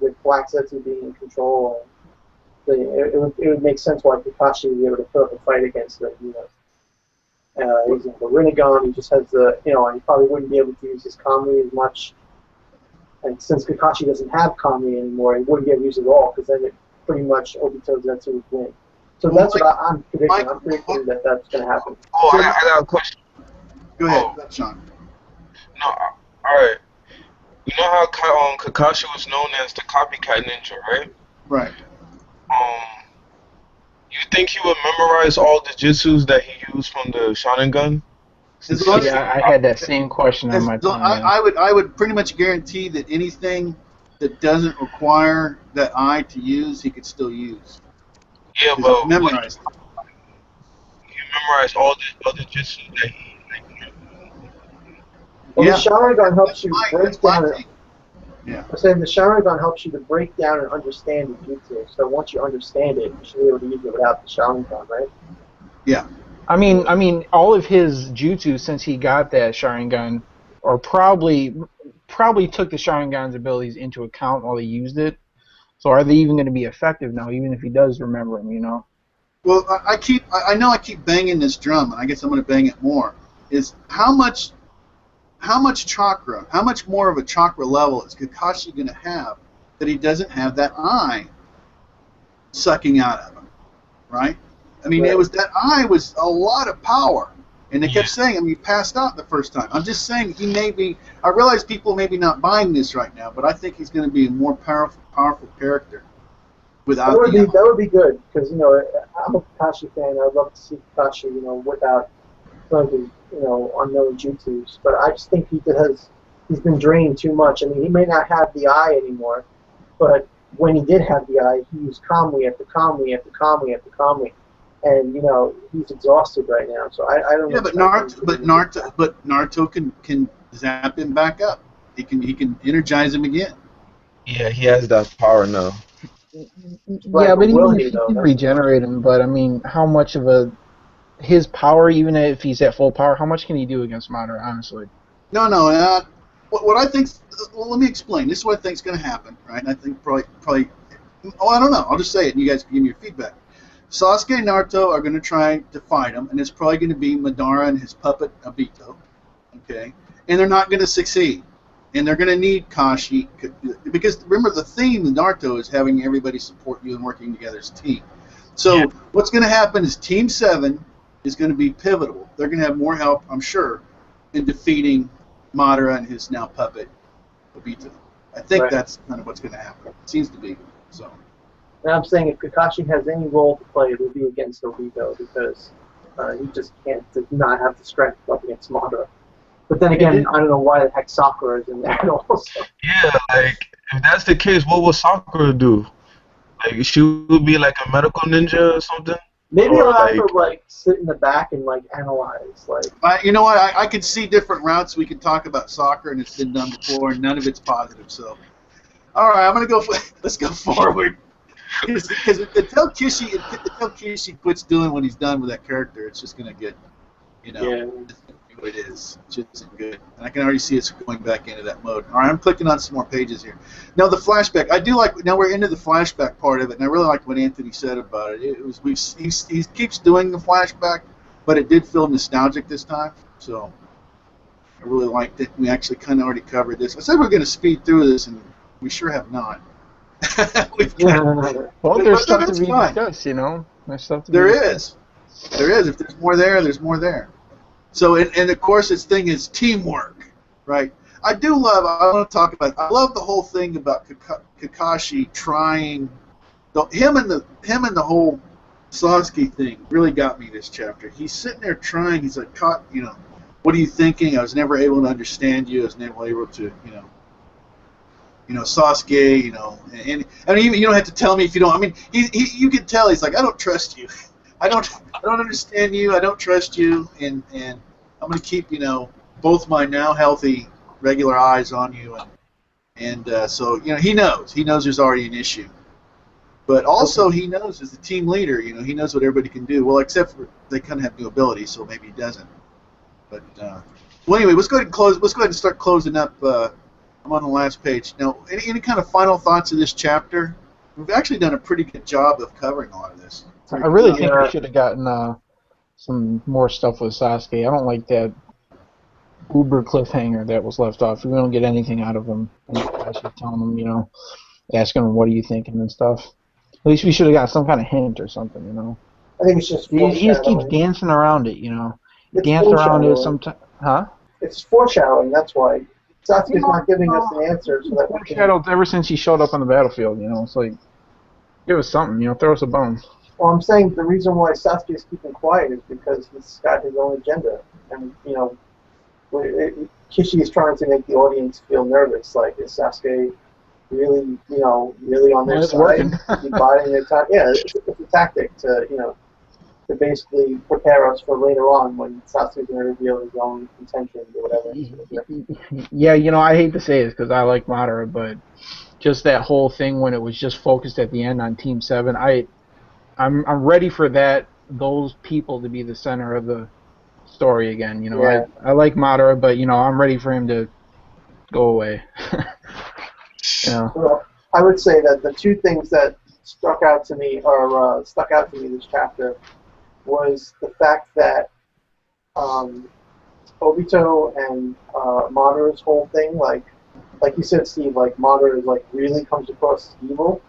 with Black Zetsu being in control. And it would make sense why Kakashi would be able to put up a fight against him, he's in the Rinnegan, he just has and he probably wouldn't be able to use his Kamui as much. And since Kakashi doesn't have Kamui anymore, he wouldn't be able to use it at all because then it pretty much Obito Zetsu would win. So that's what I'm predicting. I'm predicting that that's going to happen.
Oh, I got a question.
Go ahead, Sean.
No, alright. You know how Kakashi was known as the copycat ninja, right?
Right.
You think he would memorize all the jutsus that he used from the Sharingan?
Yeah, I had that same question on my tongue.
I would pretty much guarantee that anything that doesn't require that eye to use, he could still use.
Yeah, but
memorized.
He memorized all the other jutsus that he.
Well, the Sharingan helps you break down.
Yeah.
I'm saying the Sharingan helps you to break down and understand the jutsu. So once you understand it, you should be able to use it without the Sharingan, right?
Yeah.
I mean, all of his jutsu since he got that Sharingan, or probably took the Sharingan's abilities into account while he used it. So are they even going to be effective now, even if he does remember them?
Well, I know I keep banging this drum, and I guess I'm going to bang it more. Is how much chakra, how much more of a chakra level is Kakashi going to have that he doesn't have that eye sucking out of him, right? I mean,
Right.
it was that eye was a lot of power, and they kept saying, he passed out the first time. I'm just saying he may be. I realize people may be not buying this right now, but I think he's going to be a more powerful character without.
That would be good because I'm a Kakashi fan. I'd love to see Kakashi, without some of his unknown jutsus. But I just think he's been drained too much. I mean, he may not have the eye anymore, but when he did have the eye, he used Kamui after Kamui after Kamui after Kamui. And he's exhausted right now, so I don't know.
Yeah, but Naruto can zap him back up. He can energize him again.
Yeah, he has that power now.
Right,
Yeah,
but
but
will
even if
he
he
though?
can
That's the question.
regenerate him, but I mean, how much of his power, even if he's at full power, how much can he do against Madara, honestly?
No, no. What I think. Well, let me explain. This is what I think is going to happen, right? And I think probably. Oh, I don't know. I'll just say it, and you guys can give me your feedback. Sasuke and Naruto are going to try to fight him, and it's probably going to be Madara and his puppet Obito. Okay, and they're not going to succeed, and they're going to need Kashi because remember the theme of Naruto is having everybody support you and working together as a team.
Yeah.
So what's going to happen is Team 7 is going to be pivotal. They're going to have more help, I'm sure, in defeating Madara and his now puppet Obito. I think
Right.
that's kind of what's going to happen. It seems to be so.
And I'm saying if Kakashi has any role to play, it will be against Obito because he just can't not have the strength up against Madara. But then again, I don't know why the heck Sakura is in there also.
Yeah, like if that's the case, what will Sakura do? Like she would be like a medical ninja or something?
Maybe
Or
I'll have
like
her like sit in the back and like analyze. Like
You know what? I could see different routes we could talk about soccer, and it's been done before, and none of it's positive. So, all right, I'm gonna go. Let's go forward. Because until Kishi quits doing what he's done with that character, it's just gonna get, it's gonna be what it is. It just isn't good, and I can already see it's going back into that mode. All right, I'm clicking on some more pages here. Now the flashback, I do like. Now we're into the flashback part of it, and I really like what Anthony said about it. It was he keeps doing the flashback, but it did feel nostalgic this time. So I really liked it. We actually kind of already covered this. I said we're going to speed through this, and we sure have not.
Well, there's stuff to be discussed, There's stuff to be discussed.
There is. If there's more there, there's more there. So, and of course, its thing is teamwork, right? I want to talk about. I love the whole thing about Kakashi trying. Him and the whole Sasuke thing really got me this chapter. He's sitting there trying. He's like, what are you thinking? I was never able to understand you. I was never able to, Sasuke, and I mean, you don't have to tell me if you don't. I mean, you can tell he's like, I don't trust you. I don't understand you. I don't trust you, and I'm going to keep, both my now healthy regular eyes on you, and so he knows there's already an issue, but also he knows as the team leader, he knows what everybody can do. Well, except for they kind of have new abilities, so maybe he doesn't. But well, anyway, let's go ahead and close. Let's go ahead and start closing up. I'm on the last page now. Any kind of final thoughts of this chapter? We've actually done a pretty good job of covering a lot of this.
I really think we should have gotten some more stuff with Sasuke. I don't like that uber cliffhanger that was left off. We don't get anything out of him. I should tell him, asking him what are you thinking and stuff. At least we should have got some kind of hint or something,
I think it's just
He just keeps dancing around it,
It's
Dance around it
foreshadowing.
sometimes. Huh?
It's foreshadowing. That's why Sasuke's not giving us the answer, so that we can.
Foreshadowed ever since he showed up on the battlefield. It's like give us something, throw us a bone.
Well, I'm saying the reason why Sasuke is keeping quiet is because he's got his own agenda, and Kishi is trying to make the audience feel nervous. Like, is Sasuke really, really on their
It's
side?
working.
Is he biding their time? Yeah, it's a tactic to, to basically prepare us for later on when Sasuke's going to reveal his own intentions or whatever.
Yeah, I hate to say this because I like Madara, but just that whole thing when it was just focused at the end on Team 7, I'm ready for those people to be the center of the story again.
Yeah.
I like Madara, but I'm ready for him to go away.
Well, I would say that the two things that stuck out to me this chapter was the fact that Obito and Madara's whole thing, like you said, Steve, like Madara really comes across as evil.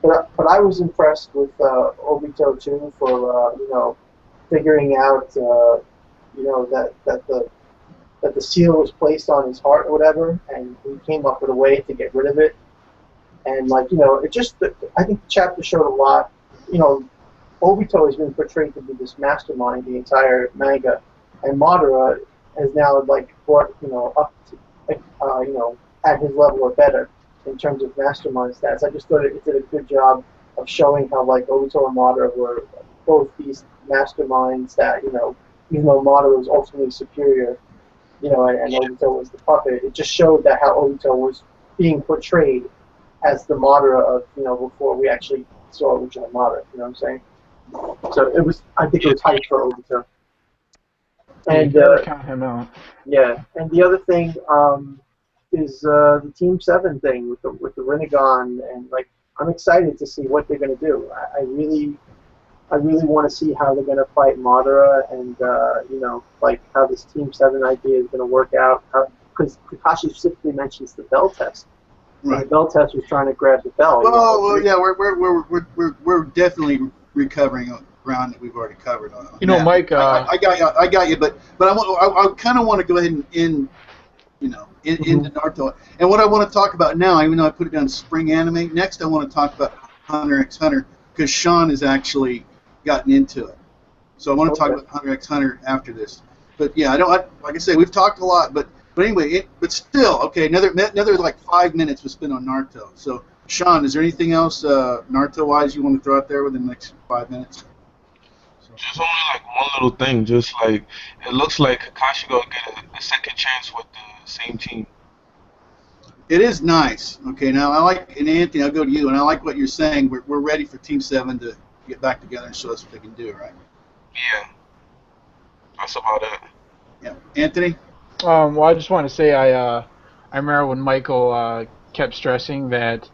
But I was impressed with Obito too for figuring out that the seal was placed on his heart or whatever, and he came up with a way to get rid of it. And it just I think the chapter showed a lot. Obito has been portrayed to be this mastermind the entire manga, and Madara has now brought up to at his level or better in terms of mastermind stats. I just thought it did a good job of showing how Obito and Madara were both these masterminds that even though Madara was ultimately superior, you know, and Obito was the puppet. It just showed that how Obito was being portrayed as the Madara of, you know, before we actually saw original Madara. You know what I'm saying? So it was. I think it was hype for Obito. And
never count him out.
yeah, and the other thing is the Team 7 thing with the Rinnegan, and like I'm excited to see what they're gonna do. I really want to see how they're gonna fight Madara, and you know, like how this Team 7 idea is gonna work out. Because Kakashi specifically mentions the bell test. Right. And the bell test was trying to grab the bell.
Well, yeah, we're definitely recovering ground that we've already covered on.
You know,
that.
Mike.
I got you, but I kind of want to go ahead and end, you know, into Naruto. And what I want to talk about now, even though I put it down spring anime, next I want to talk about Hunter x Hunter because Sean has actually gotten into it. So I want to talk about Hunter x Hunter after this. But yeah, like I say, we've talked a lot, but anyway, but still, okay, another like 5 minutes was spent on Naruto. So Sean, is there anything else Naruto-wise you want to throw out there within the next 5 minutes?
Just only like one little thing, just like it looks like Kakashi gonna get a second chance with the same team.
It is nice. Okay, now I like, and Anthony, I'll go to you, and I like what you're saying. We're ready for Team 7 to get back together and show us what they can do, right?
Yeah, that's about it.
Yeah, Anthony.
Well, I just want to say I remember when Michael kept stressing that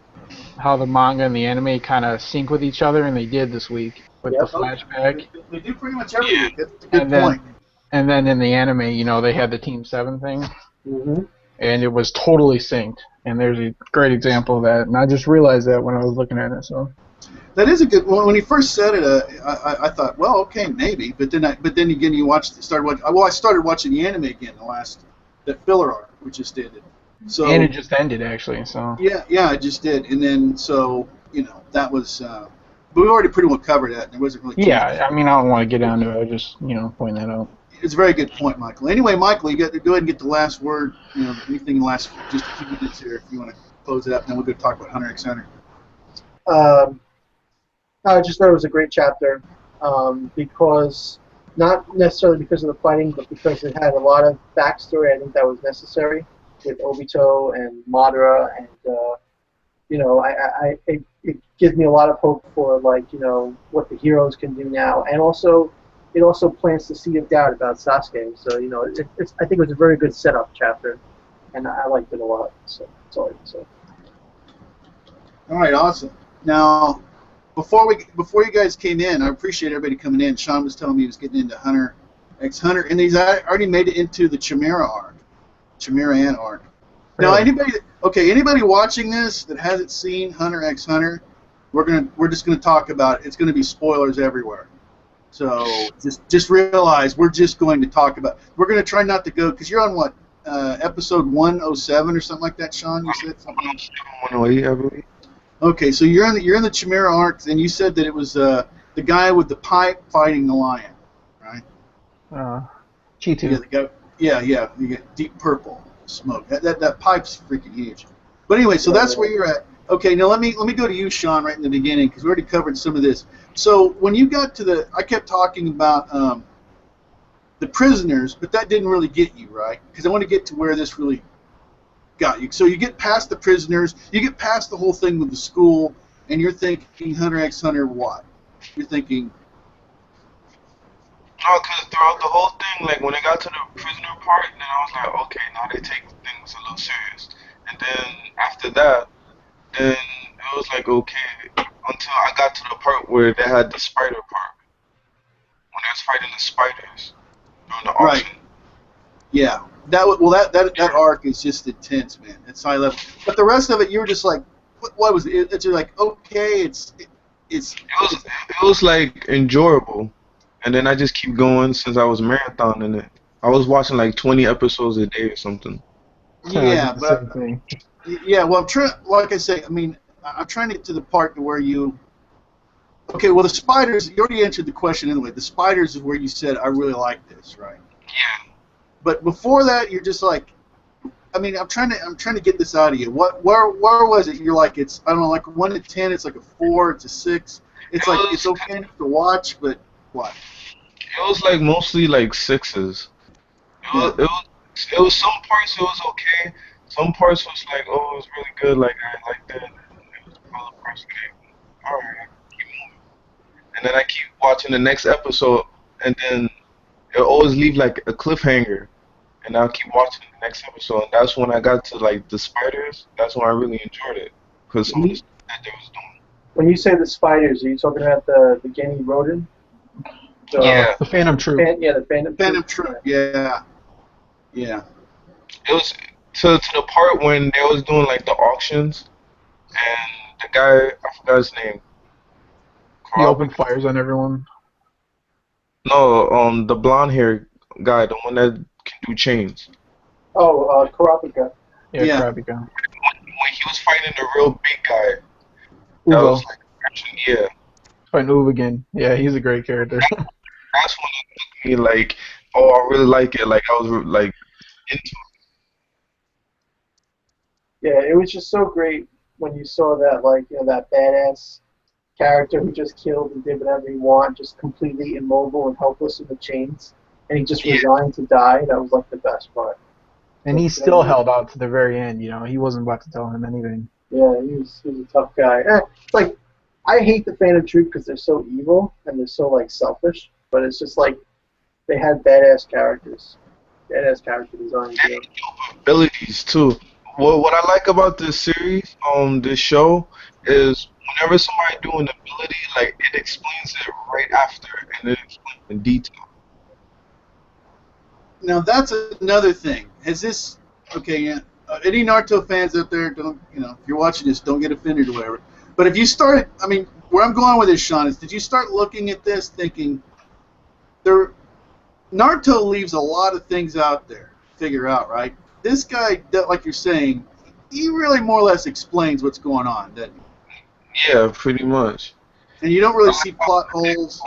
how the manga and the anime kind of sync with each other, and they did this week with the flashback.
They do pretty much every week. That's a good point.
And then in the anime, you know, they had the Team 7 thing, and it was totally synced. And there's a great example of that, and I just realized that when I was looking at it. So
that is a good. When he first said it, I thought, well, okay, maybe. But then again, I started watching the anime again. That filler arc, which just ended. So
and it just ended actually. So
yeah, it just did. And then so you know that was. But we already pretty well covered that. There wasn't really.
Yeah, I mean, I don't want to get down to it. I just point that out.
It's a very good point, Michael. Anyway, Michael, you got to go ahead and get the last word. You know, anything in the last just a few minutes here, if you want to close it up, and then we'll go talk about Hunter x Hunter.
I just thought it was a great chapter because not necessarily because of the fighting, but because it had a lot of backstory. I think that was necessary with Obito and Madara, and you know, it gives me a lot of hope for, like, you know, what the heroes can do now, and also it also plants the seed of doubt about Sasuke. So you know, I think it was a very good setup chapter, and I liked it a lot. So that's all I can say.
All right, awesome. Now, before you guys came in, I appreciate everybody coming in. Sean was telling me he was getting into Hunter x Hunter, and he's already made it into the Chimera arc, Chimera Ant arc. Now, anybody watching this that hasn't seen Hunter x Hunter, we're just gonna talk about it. It's gonna be spoilers everywhere. So just realize we're just going to talk about. We're gonna try not to go because you're on what episode 107 or something like that, Sean. You said something.
108, I believe.
Okay, so you're in the Chimera arc, and you said that it was the guy with the pipe fighting the lion, right?
Cheetu.
Yeah, the guy. Yeah. You get deep purple smoke. That pipe's freaking huge. But anyway, so that's where you're at. Okay, now let me go to you, Sean, right in the beginning, because we already covered some of this. So when you got to I kept talking about the prisoners, but that didn't really get you, right? Because I want to get to where this really got you. So you get past the prisoners, you get past the whole thing with the school, and you're thinking Hunter x Hunter what? You're thinking...
No, because throughout the whole thing, like when it got to the prisoner part, then I was like, okay, now they take things a little serious. And then after that, then it was like, okay, until I got to the part where they had the spider part. When they was fighting the spiders during the auction.
Right. Yeah. That arc is just intense, man. It's high level. But the rest of it, you were just like, what was it? It's like, okay, it
was like enjoyable. And then I just keep going since I was marathoning it. I was watching like 20 episodes a day or something.
Yeah, but yeah, well, like I say, I mean, I'm trying to get to the part where you. Okay, well, the spiders. You already answered the question anyway. The spiders is where you said I really like this, right?
Yeah.
But before that, you're just like, I mean, I'm trying to get this out of you. Where was it? You're like, it's, I don't know, like 1 to 10. It's like a 4. It's a 6. It's okay to watch, but what?
It was like mostly like 6s. It was It was some parts it was okay. Some parts was like, oh, it was really good. Like I liked it. And it was other parts like, all right, keep moving. And then I keep watching the next episode, and then it'll always leave like a cliffhanger. And I'll keep watching the next episode. And that's when I got to like the spiders. That's when I really enjoyed it because some of the stuff that they was doing.
When you say the spiders, are you talking about the Guinea rodent?
Yeah.
The Phantom Troop.
The Phantom
Troop. Yeah. Yeah.
It was to the part when they was doing like the auctions, and the guy, I forgot his name.
He opened fires on everyone.
No, the blonde hair guy, the one that can do chains.
Oh, Kurapika.
Yeah. Kurapika.
When he was fighting the real big guy. That
Ugo.
was like, yeah.
Fighting Ugo again. Yeah, he's a great character.
That's when it took me like, oh, I really like it. Like I was like into it.
Yeah, it was just so great when you saw that, like, you know, that badass character who just killed and did whatever he wanted, just completely immobile and helpless in the chains, and he just resigned to die. That was like the best part.
And he still held out to the very end. You know, he wasn't about to tell him anything.
Yeah, he was a tough guy. Like, I hate the Phantom Troop because they're so evil and they're so like selfish, but it's just like they had badass characters, badass character design.
And abilities too. What I like about this series, this show, is whenever somebody do an ability, like it explains it right after, and it explains in detail.
Now that's another thing. Has this? Okay, yeah. Any Naruto fans out there, don't, you know, if you're watching this, don't get offended or whatever. But if you started, I mean, where I'm going with this, Sean, is did you start looking at this thinking, Naruto leaves a lot of things out there to figure out, right? This guy, like you're saying, he really more or less explains what's going on, doesn't he?
Yeah, pretty much.
And you don't really see plot holes.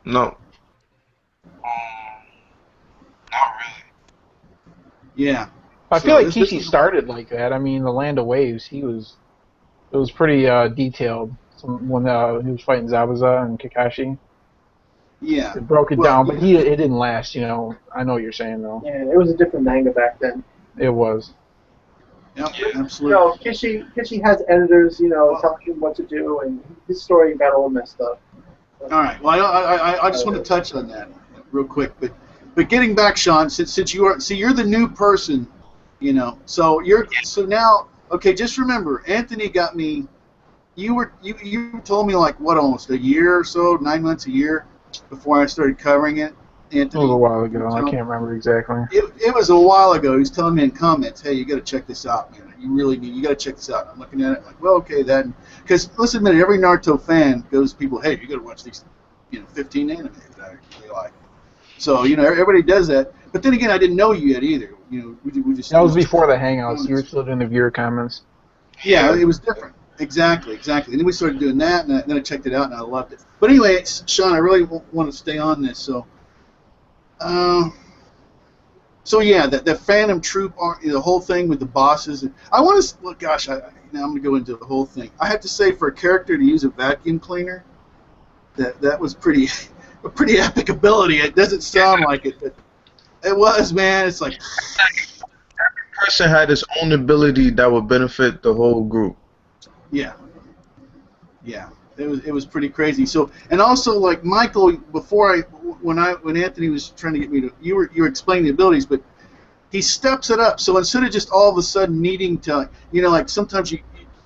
No. Not really.
Yeah.
I feel like Kishi started like that. I mean, the Land of Waves, it was pretty detailed when he was fighting Zabuza and Kakashi.
Yeah.
It broke it down, but it didn't last, you know. I know what you're saying, though.
Yeah, it was a different manga back then.
It was.
Yep,
You
absolutely.
know, Kishi has editors, you know, telling him what to do, and his story got all messed up.
All right. Well, I just want to touch on that real quick, but getting back, Sean, since you're the new person, you know, so now, okay, just remember, Anthony got me. You told me like what, almost a year or so, 9 months, a year before I started covering it. Anthony,
it was a while ago. I can't remember exactly.
It was a while ago. He was telling me in comments, "Hey, you got to check this out, man. You got to check this out." I'm looking at it like, well, okay, that, because let's admit it, every Naruto fan goes to people, "Hey, you got to watch these, 15 anime that I really like." So everybody does that. But then again, I didn't know you yet either. We just.
That was before the Hangouts. You were still doing the viewer comments.
Yeah, it was different. Exactly. And then we started doing that, and then I checked it out, and I loved it. But anyway, Sean, I really want to stay on this. So yeah, the Phantom Troop, the whole thing with the bosses. I want to. Well, gosh, now I'm going to go into the whole thing. I have to say, for a character to use a vacuum cleaner, that was a pretty epic ability. It doesn't sound like it, but it was, man. It's like
every person had his own ability that would benefit the whole group.
Yeah. It was pretty crazy. So, and also, like Michael, when Anthony was trying to get me to, you were explaining the abilities, but he steps it up. So instead of just all of a sudden needing to, like sometimes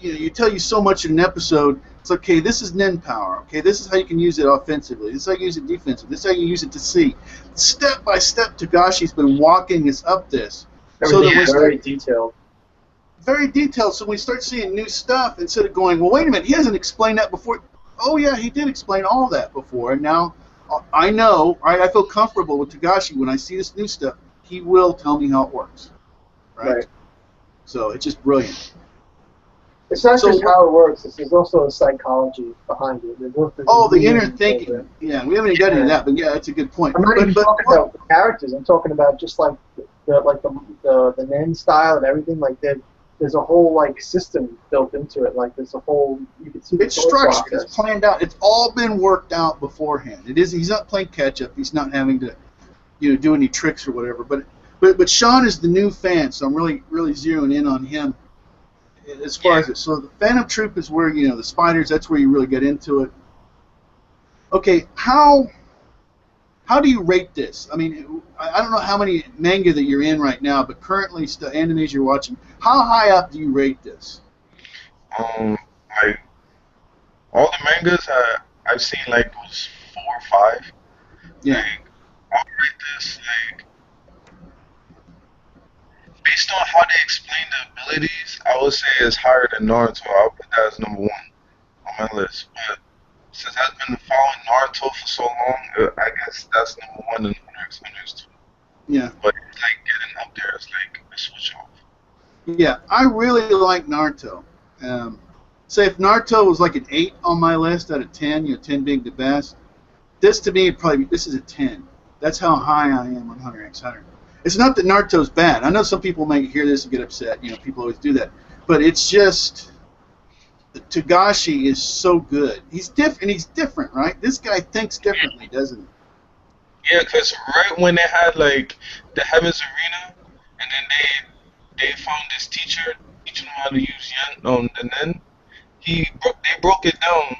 you tell you so much in an episode, it's okay, this is Nen power. Okay, this is how you can use it offensively. This is how you use it defensively. This is how you use it to see. Step by step, Tagashi's been walking us up this.
Everything's very detailed.
Very detailed, so when we start seeing new stuff, instead of going, well, wait a minute, he hasn't explained that before. Oh, yeah, he did explain all that before, and now I know, right? I feel comfortable with Tagashi. When I see this new stuff, he will tell me how it works, right? So it's just brilliant.
It's not just how it works, there's also a psychology behind it.
The inner thinking. Yeah, we haven't even got into that, but yeah, that's a good point.
I'm not even talking about the characters. I'm talking about just like the Nen style and everything. Like there's a whole like system built into it. Like there's a whole, you can see the
it's structured. It's planned out. It's all been worked out beforehand. He's not playing catch up. He's not having to do any tricks or whatever. But but Sean is the new fan, so I'm really zeroing in on him as far as it. So the Phantom Troop is where the spiders. That's where you really get into it. Okay, how do you rate this? I mean, I don't know how many manga that you're in right now, but currently the animes you're watching. How high up do you rate this?
Like all the mangas I've seen, like was 4 or 5.
Yeah.
Like I'll rate this like based on how they explain the abilities. I would say it's higher than Naruto. I'll put that as number 1 on my list. But since I've been following Naruto for so long, I guess that's number 1 and Hunter x Hunter is 2.
Yeah.
But it's like getting up there. It's like a switch off.
Yeah, I really like Naruto. Say if Naruto was like an 8 on my list out of 10, 10 being the best, this to me this is a 10. That's how high I am on Hunter x Hunter. It's not that Naruto's bad. I know some people may hear this and get upset. People always do that. But it's just Togashi is so good. He's different, right? This guy thinks differently, doesn't he?
Yeah, because right when they had like the Heaven's Arena, and then they found this teacher teaching them how to use the Nen. They broke it down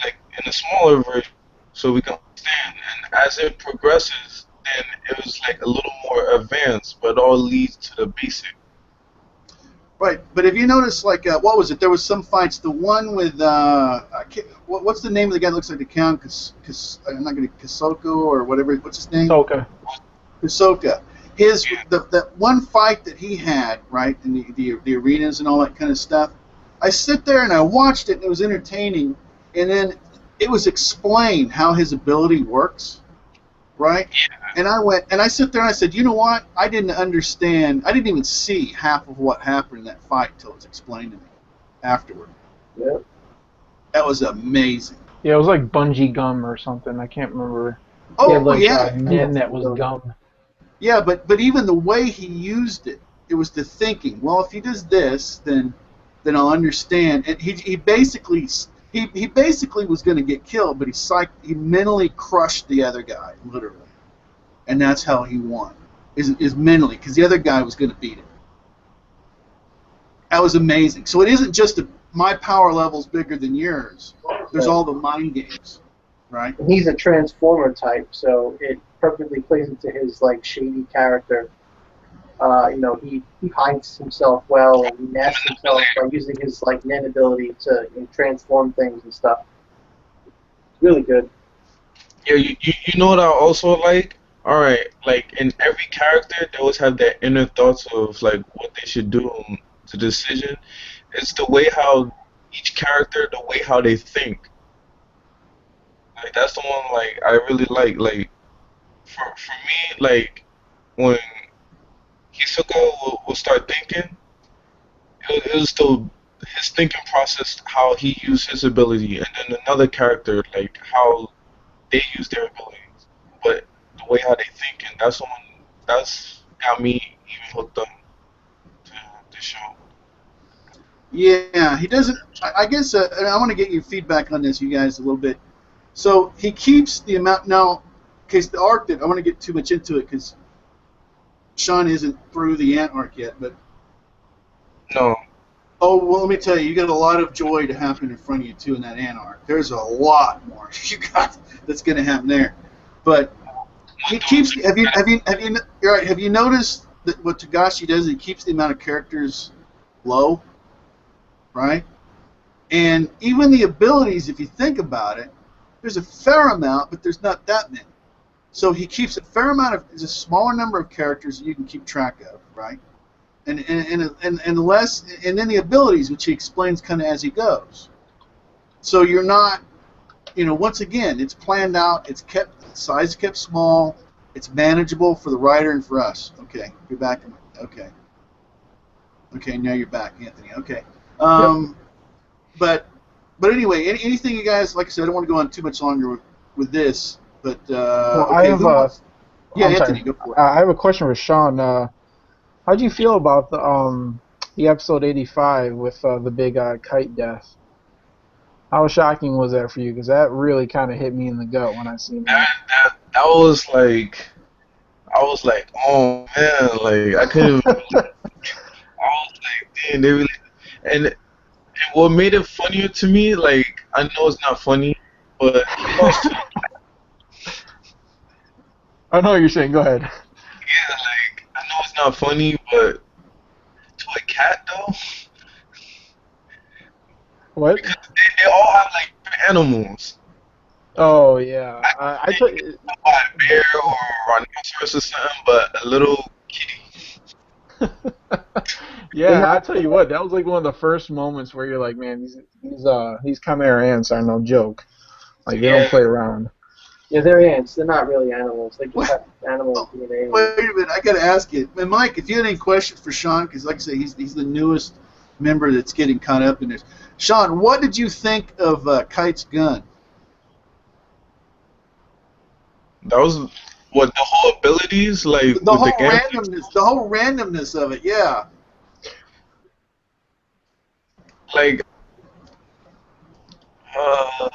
like in a smaller version so we can understand. And as it progresses, then it was like a little more advanced, but it all leads to the basic.
Right, but if you notice, like, what was it? There was some fights. The one with what's the name of the guy that looks like the Count? I'm not going to Kasoko or whatever. What's his name? Hisoka. That one fight that he had, right, in the arenas and all that kind of stuff. I sit there and I watched it and it was entertaining, and then it was explained how his ability works, right? And I sit there and I said, you know what? I didn't understand. I didn't even see half of what happened in that fight until it was explained to me afterward.
Yeah.
That was amazing.
Yeah, it was like bungee gum or something. I can't remember.
Oh,
Nen that was gum.
Yeah, but even the way he used it, it was the thinking. Well, if he does this, then I'll understand. And he basically was going to get killed, but he mentally crushed the other guy, literally, and that's how he won. Is mentally, because the other guy was going to beat him. That was amazing. So it isn't just my power level's bigger than yours. There's all the mind games, right?
He's a transformer type, so it perfectly plays into his like shady character. He hides himself well, and he masks himself by using his like Nen ability to transform things and stuff. It's really good.
Yeah, you know what I also like? Alright, like in every character they always have their inner thoughts of like what they should do, the decision. It's the way how each character, the way how they think. Like that's the one like I really like. Like for me, like when Hisoka will start thinking, it was still his thinking process, how he used his ability, and then another character, like how they use their abilities. But the way how they think, and that's got me even hooked up to the show.
Yeah, he doesn't. I guess and I want to get your feedback on this, you guys, a little bit. So he keeps the amount now. Because the arc that I want to get too much into it because Sean isn't through the ant arc yet, but
No.
oh well, let me tell you, you got a lot of joy to happen in front of you too in that ant arc. There's a lot more you got that's going to happen there, but he keeps. Have you noticed that what Togashi does? He keeps the amount of characters low, right? And even the abilities, if you think about it, there's a fair amount, but there's not that many. So he keeps a fair amount of, there's a smaller number of characters that you can keep track of, right? And less, and then the abilities, which he explains kind of as he goes. So you're not, once again, it's planned out, it's kept, size kept small, it's manageable for the writer and for us. Okay, you're back. Okay. Okay, now you're back, Anthony. Okay. But anyway, anything you guys, like I said, I don't want to go on too much longer with this. But
well,
okay,
I have
Anthony, go for it.
I have a question for Sean. How do you feel about the episode 85 with the big kite death? How shocking was that for you? Because that really kind of hit me in the gut when I seen that.
That was like, I was like, oh man, like I couldn't. I was like, damn, they really. And what made it funnier to me, like I know it's not funny, but he lost.
I know what you're saying. Go ahead.
Yeah, like I know it's not funny, but to a cat though,
What?
because they all have like animals.
Oh yeah.
I
I
think
tell
it's
you,
by a bear or a rhinoceros or something, but a little kitty.
yeah, I tell you what, that was like one of the first moments where you're like, man, these Chimera ants are no joke. Like they don't
Yeah,
play around.
yeah, they're ants. They're not really animals. They just
What?
have animal
Oh,
DNA.
wait a minute, I got to ask you, and Mike, if you had any questions for Sean, because like I say, he's the newest member that's getting caught up in this. Sean, what did you think of Kite's gun?
That was what the whole abilities like
The
with the
whole
game.
randomness of it, yeah.
Like uh,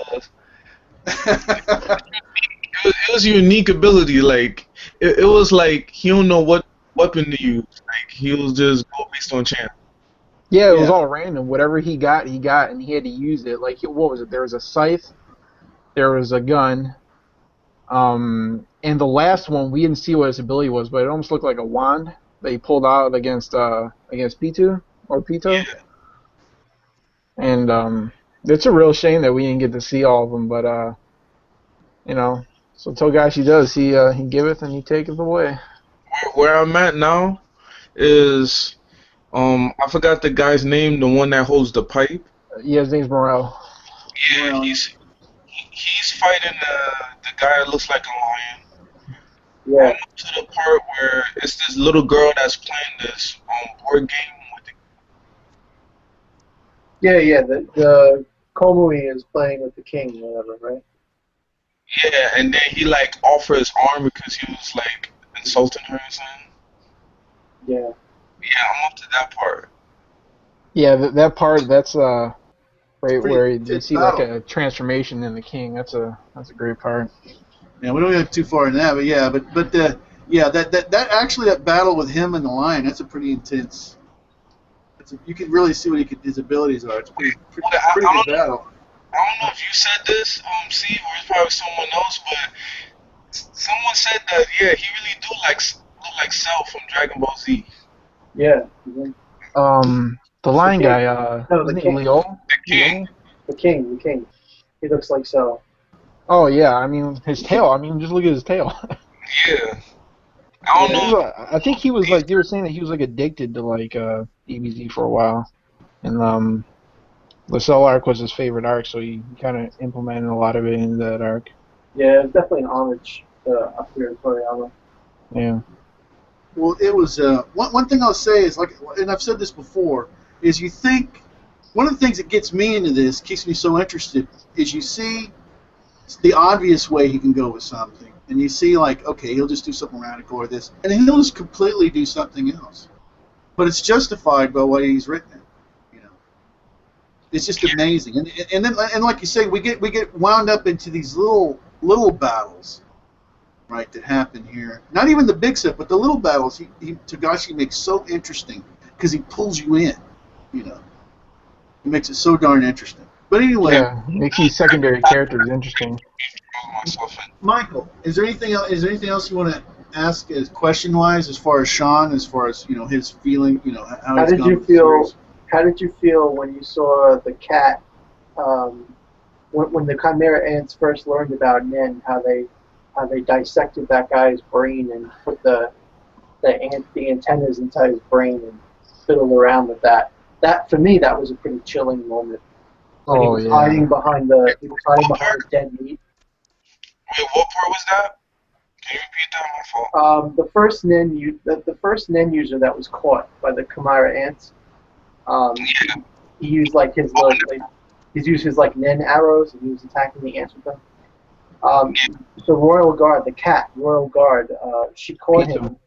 it was a unique ability. Like it was like he don't know what weapon to use. Like he was just go based on chance.
Yeah, it was
Yeah.
all random. Whatever he got, and he had to use it. Like what was it? There was a scythe, there was a gun, and the last one we didn't see what his ability was, but it almost looked like a wand that he pulled out against Pitu or Pito.
Yeah,
And it's a real shame that we didn't get to see all of them, but you know, so Togashi does. He giveth and he taketh away.
where I'm at now is I forgot the guy's name, the one that holds the pipe.
Yeah, his name's Morel.
Yeah,
Well,
he's fighting the guy that looks like a lion. I'm
Yeah,
up to the part where it's this little girl that's playing this board game with the
yeah. The Komui is playing with the king, or whatever, right?
yeah, and then he like offered his arm because he was like insulting her or something.
Yeah.
Yeah, I'm up to that part.
Yeah, that part that's
it's
right
pretty
where you
intense
see like
battle.
a transformation in the king. That's a great part.
Yeah, we don't get too far in that, but yeah, yeah, that actually that battle with him and the lion, that's a pretty intense. You can really see what his abilities are. It's
Well, I,
pretty
I
good
don't know.
battle.
I don't know if you said this, Steve, or it's probably someone else, but someone said that yeah, he really do look like Cell from Dragon Ball Z.
Yeah. Mhm.
The
The
lion
king.
guy,
No, the
isn't he
king.
Leo?
The king.
Leo?
The king. He looks like so.
Oh yeah, I mean his tail. I mean just look at his tail.
Yeah. I don't
Yeah.
know.
I think he was like they were saying that he was like addicted to like DBZ for a while, and the Cell arc was his favorite arc, so he kind of implemented a lot of it into that arc.
Yeah, it's definitely an homage to Akira Toriyama.
Yeah.
Well, it was one thing I'll say is like, and I've said this before, is you think one of the things that gets me into this, keeps me so interested, is you see the obvious way he can go with something, and you see like, okay, he'll just do something radical or this, and then he'll just completely do something else, but it's justified by what he's written it. You know, it's just amazing, and then and like you say, we get wound up into these little battles, right, that happen here. Not even the big stuff, but the little battles. Togashi makes so interesting because he pulls you in. You know, he makes it so darn interesting. But anyway,
Yeah, makes these secondary characters interesting.
Myself in.
Michael, is there anything else? Is there anything else you want to ask, as question wise, as far as Sean, as far as his feeling, how
How
he's
did
gone
you
with the
feel?
series?
How did you feel when you saw the cat? When the Chimera ants first learned about Nen, how they dissected that guy's brain and put the antennas inside his brain and fiddled around with that. That for me, that was a pretty chilling moment when
Oh yeah.
he was hiding
What
behind
part?
the dead meat.
Wait, what part was that? Can you repeat that? My fault.
The first Nen user that was caught by the Chimera ants,
Yeah.
he used like he's used his like Nen arrows and he was attacking the ants with them. Um, the Royal Guard, the cat Royal Guard, she caught
Pizza.
him.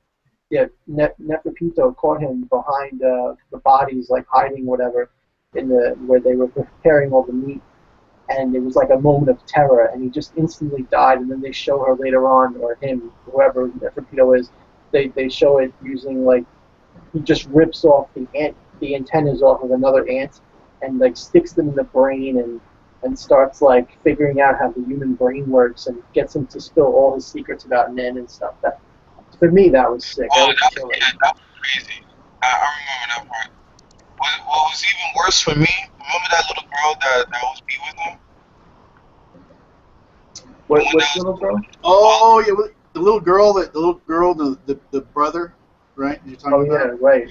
Yeah, Neferpito caught him behind the bodies, like hiding whatever in the where they were preparing all the meat. and it was like a moment of terror, and he just instantly died. And then they show her later on, or him, whoever Nephrito is, they show it using like he just rips off the antennas off of another ant, and like sticks them in the brain and starts like figuring out how the human brain works and gets him to spill all his secrets about Nen and stuff. That for me that was sick.
Oh,
That was
that was crazy. I remember that part. What was even worse for me? Remember that little girl that was be with him?
What's little girl?
Oh yeah, the little girl, the brother, right? You're talking about?
Yeah, right.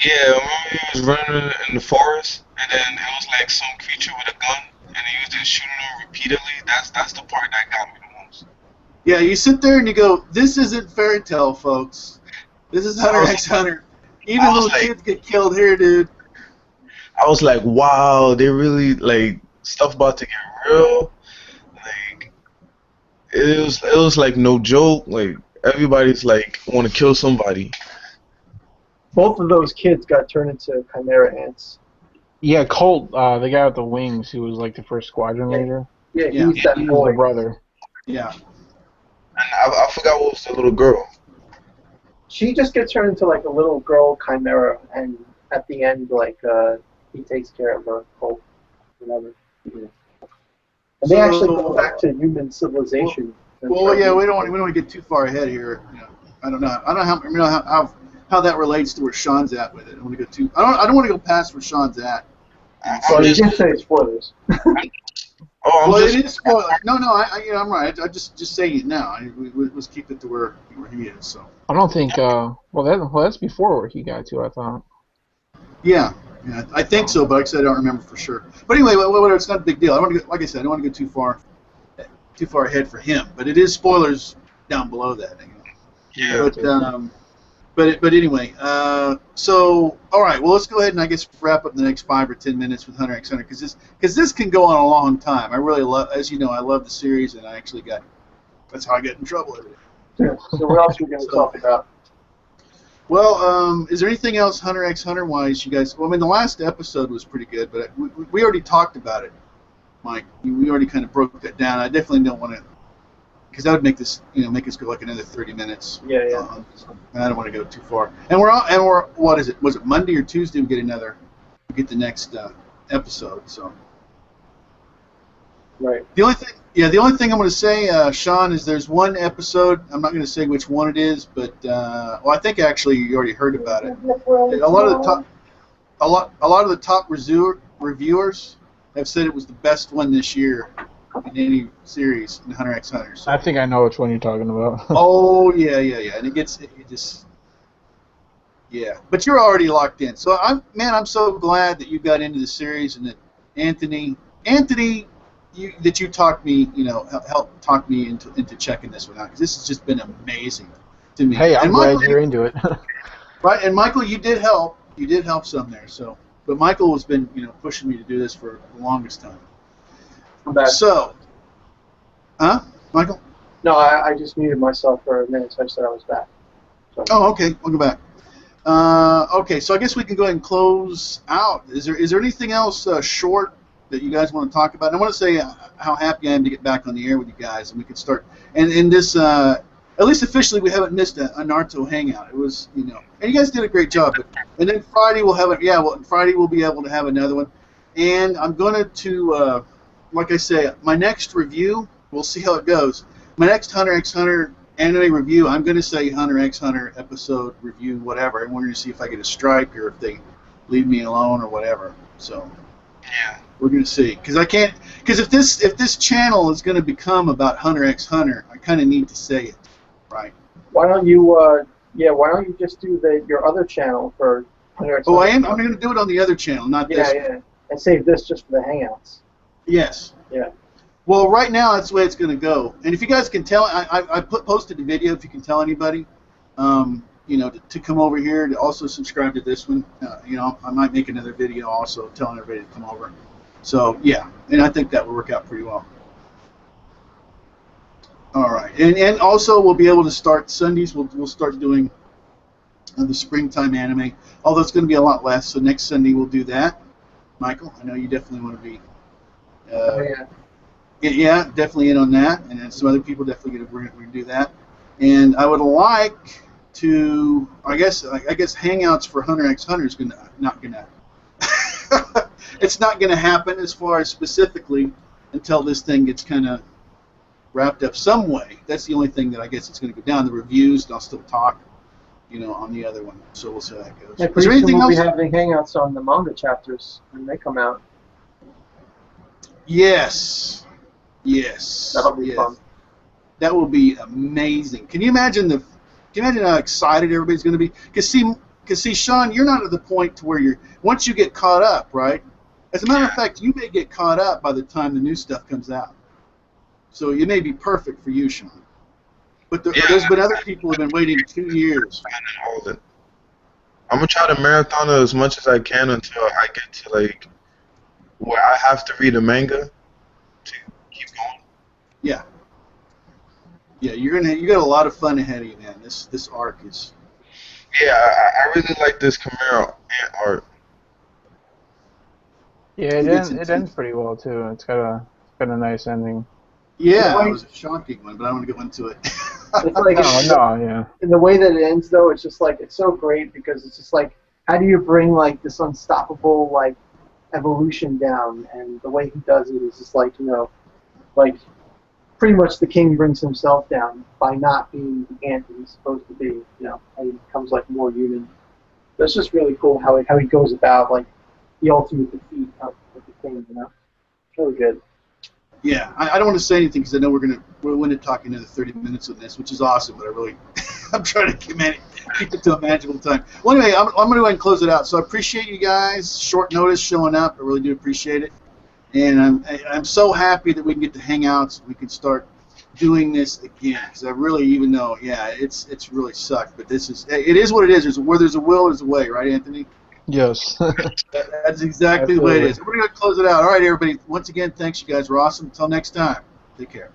Yeah, remember he was running in the forest, and then it was like some creature with a gun, and he was just shooting him repeatedly. That's the part that got me the most.
Yeah, you sit there and you go, this isn't fairy tale, folks. This is Hunter x Hunter. Even little kids get killed here, dude.
I was like, wow, they really like stuff about to get real. Like it was like no joke. Like everybody's like want to kill somebody.
Both of those kids got turned into chimera ants.
Yeah, Colt, the guy with the wings, who was like the first squadron leader.
Yeah, he's that
He was
boy.
the brother.
Yeah.
And I forgot what was the little girl.
She just gets turned into like a little girl chimera, and at the end, like he takes care of her, Colt, whatever. And they actually go back to human civilization.
Well, yeah, we don't want to get too far ahead here. You know, I don't know how that relates to where Sean's at with it. I don't want to go too. I don't want to go past where Sean's at.
So you can't say spoilers.
It is spoilers. No, I'm right. I just saying it now. Let's keep it to where he is. So.
I don't think. That's before where he got to. I thought.
Yeah, I think so, but like I said, I don't remember for sure. But anyway, whatever. It's not a big deal. I don't want to go, like I said, I don't want to go too far ahead for him. But it is spoilers down below that.
Yeah.
But anyway, so all right. Well, let's go ahead and I guess wrap up the next 5 or 10 minutes with Hunter x Hunter because this can go on a long time. I really love, as you know, I love the series, and I actually that's how I get in trouble every day.
Yeah. So what else are we going to talk about?
Well, is there anything else Hunter x Hunter wise, you guys? Well, I mean, the last episode was pretty good, but we already talked about it, Mike. We already kind of broke that down. I definitely don't want to, because that would make this, make us go like another 30 minutes.
Yeah.
And I don't want to go too far. And we're what is it? Was it Monday or Tuesday? We get the next episode. So.
Right.
The only thing I'm going to say, Sean, is there's one episode. I'm not going to say which one it is, but I think actually you already heard about it. A lot of the top reviewers have said it was the best one this year in any series in Hunter x Hunter. So.
I think I know which one you're talking about.
Oh yeah, and it just. Yeah, but you're already locked in. So I'm so glad that you got into the series and that Anthony. That you talked me, helped talk me into checking this one out, because this has just been amazing to me.
Hey, I'm glad you're into it.
Right, and Michael, you did help. You did help some there. So, but Michael has been, pushing me to do this for the longest time.
I'm back.
So, Michael?
No, I just muted myself for a minute, so I said I was back. So.
Oh, okay. We'll go back. Okay, so I guess we can go ahead and close out. Is there anything else short that you guys want to talk about? And I want to say how happy I am to get back on the air with you guys, and we can start. And in this, at least officially, we haven't missed a Naruto hangout. It was, and you guys did a great job. And then Friday we'll have it. Yeah, well, Friday we'll be able to have another one. And I'm going to, like I say, my next review. We'll see how it goes. My next Hunter x Hunter anime review, I'm going to say Hunter x Hunter episode review, whatever. And we're going to see if I get a strike or if they leave me alone or whatever. So.
Yeah.
We're going to see, because if this channel is going to become about Hunter x Hunter, I kind of need to say it, right?
Why don't you, why don't you just do your other channel for Hunter x Hunter?
I'm going to do it on the other channel, not this.
Yeah, and save this just for the hangouts.
Yes.
Yeah.
Well, right now that's the way it's going to go. And if you guys can tell, I posted a video. If you can tell anybody, to come over here to also subscribe to this one. I might make another video also telling everybody to come over. So yeah, and I think that will work out pretty well. All right, and also we'll be able to start Sundays. We'll start doing the springtime anime. Although it's going to be a lot less. So next Sunday we'll do that. Michael, I know you definitely want to be
Oh, yeah.
Yeah, definitely in on that, and then some other people definitely we're gonna do that. And I would like to, I guess Hangouts for Hunter x Hunter is not gonna it's not gonna happen as far as specifically until this thing gets kind of wrapped up some way. That's the only thing that I guess it's going to go down. The reviews, and I'll still talk, on the other one. So we'll see how that goes.
Yeah,
Is there anything
we'll
else?
be having hangouts on the manga chapters when they come out.
Yes.
That'll be fun.
That will be amazing. Can you imagine how excited everybody's going to be? Because see, Sean, you're not at the point to where once you get caught up, right? As a matter of fact, you may get caught up by the time the new stuff comes out. So it may be perfect for you, Sean. But there's been other people who have been waiting 2 years.
I'm gonna try to marathon it as much as I can until I get to where I have to read a manga to keep going.
Yeah. Yeah, you got a lot of fun ahead of you, man. This arc is.
Yeah, I really like this Camaro ant art.
Yeah, it ends pretty well too. It's got a nice ending.
Yeah, it was a shocking one, but I don't want to go into it.
It's like
yeah.
And the way that it ends, though, it's just it's so great because it's just how do you bring this unstoppable evolution down? And the way he does it is just pretty much the king brings himself down by not being the ant that he's supposed to be, and he becomes more human. So it's just really cool how he goes about the ultimate defeat of the king, It's really good.
Yeah, I don't want to say anything because I know we're going to talk another 30 minutes on this, which is awesome, but I'm trying to keep it to a manageable time. Well, anyway, I'm going to go ahead and close it out. So I appreciate you guys, short notice showing up. I really do appreciate it. And I'm so happy that we can get to Hangouts. We can start doing this again because I really, even though, it's really sucked, but it is what it is. Where there's a will, there's a way, right, Anthony?
Yes.
That's exactly the way it is. We're going to close it out. All right, everybody. Once again, thanks, you guys. We're awesome. Until next time, take care.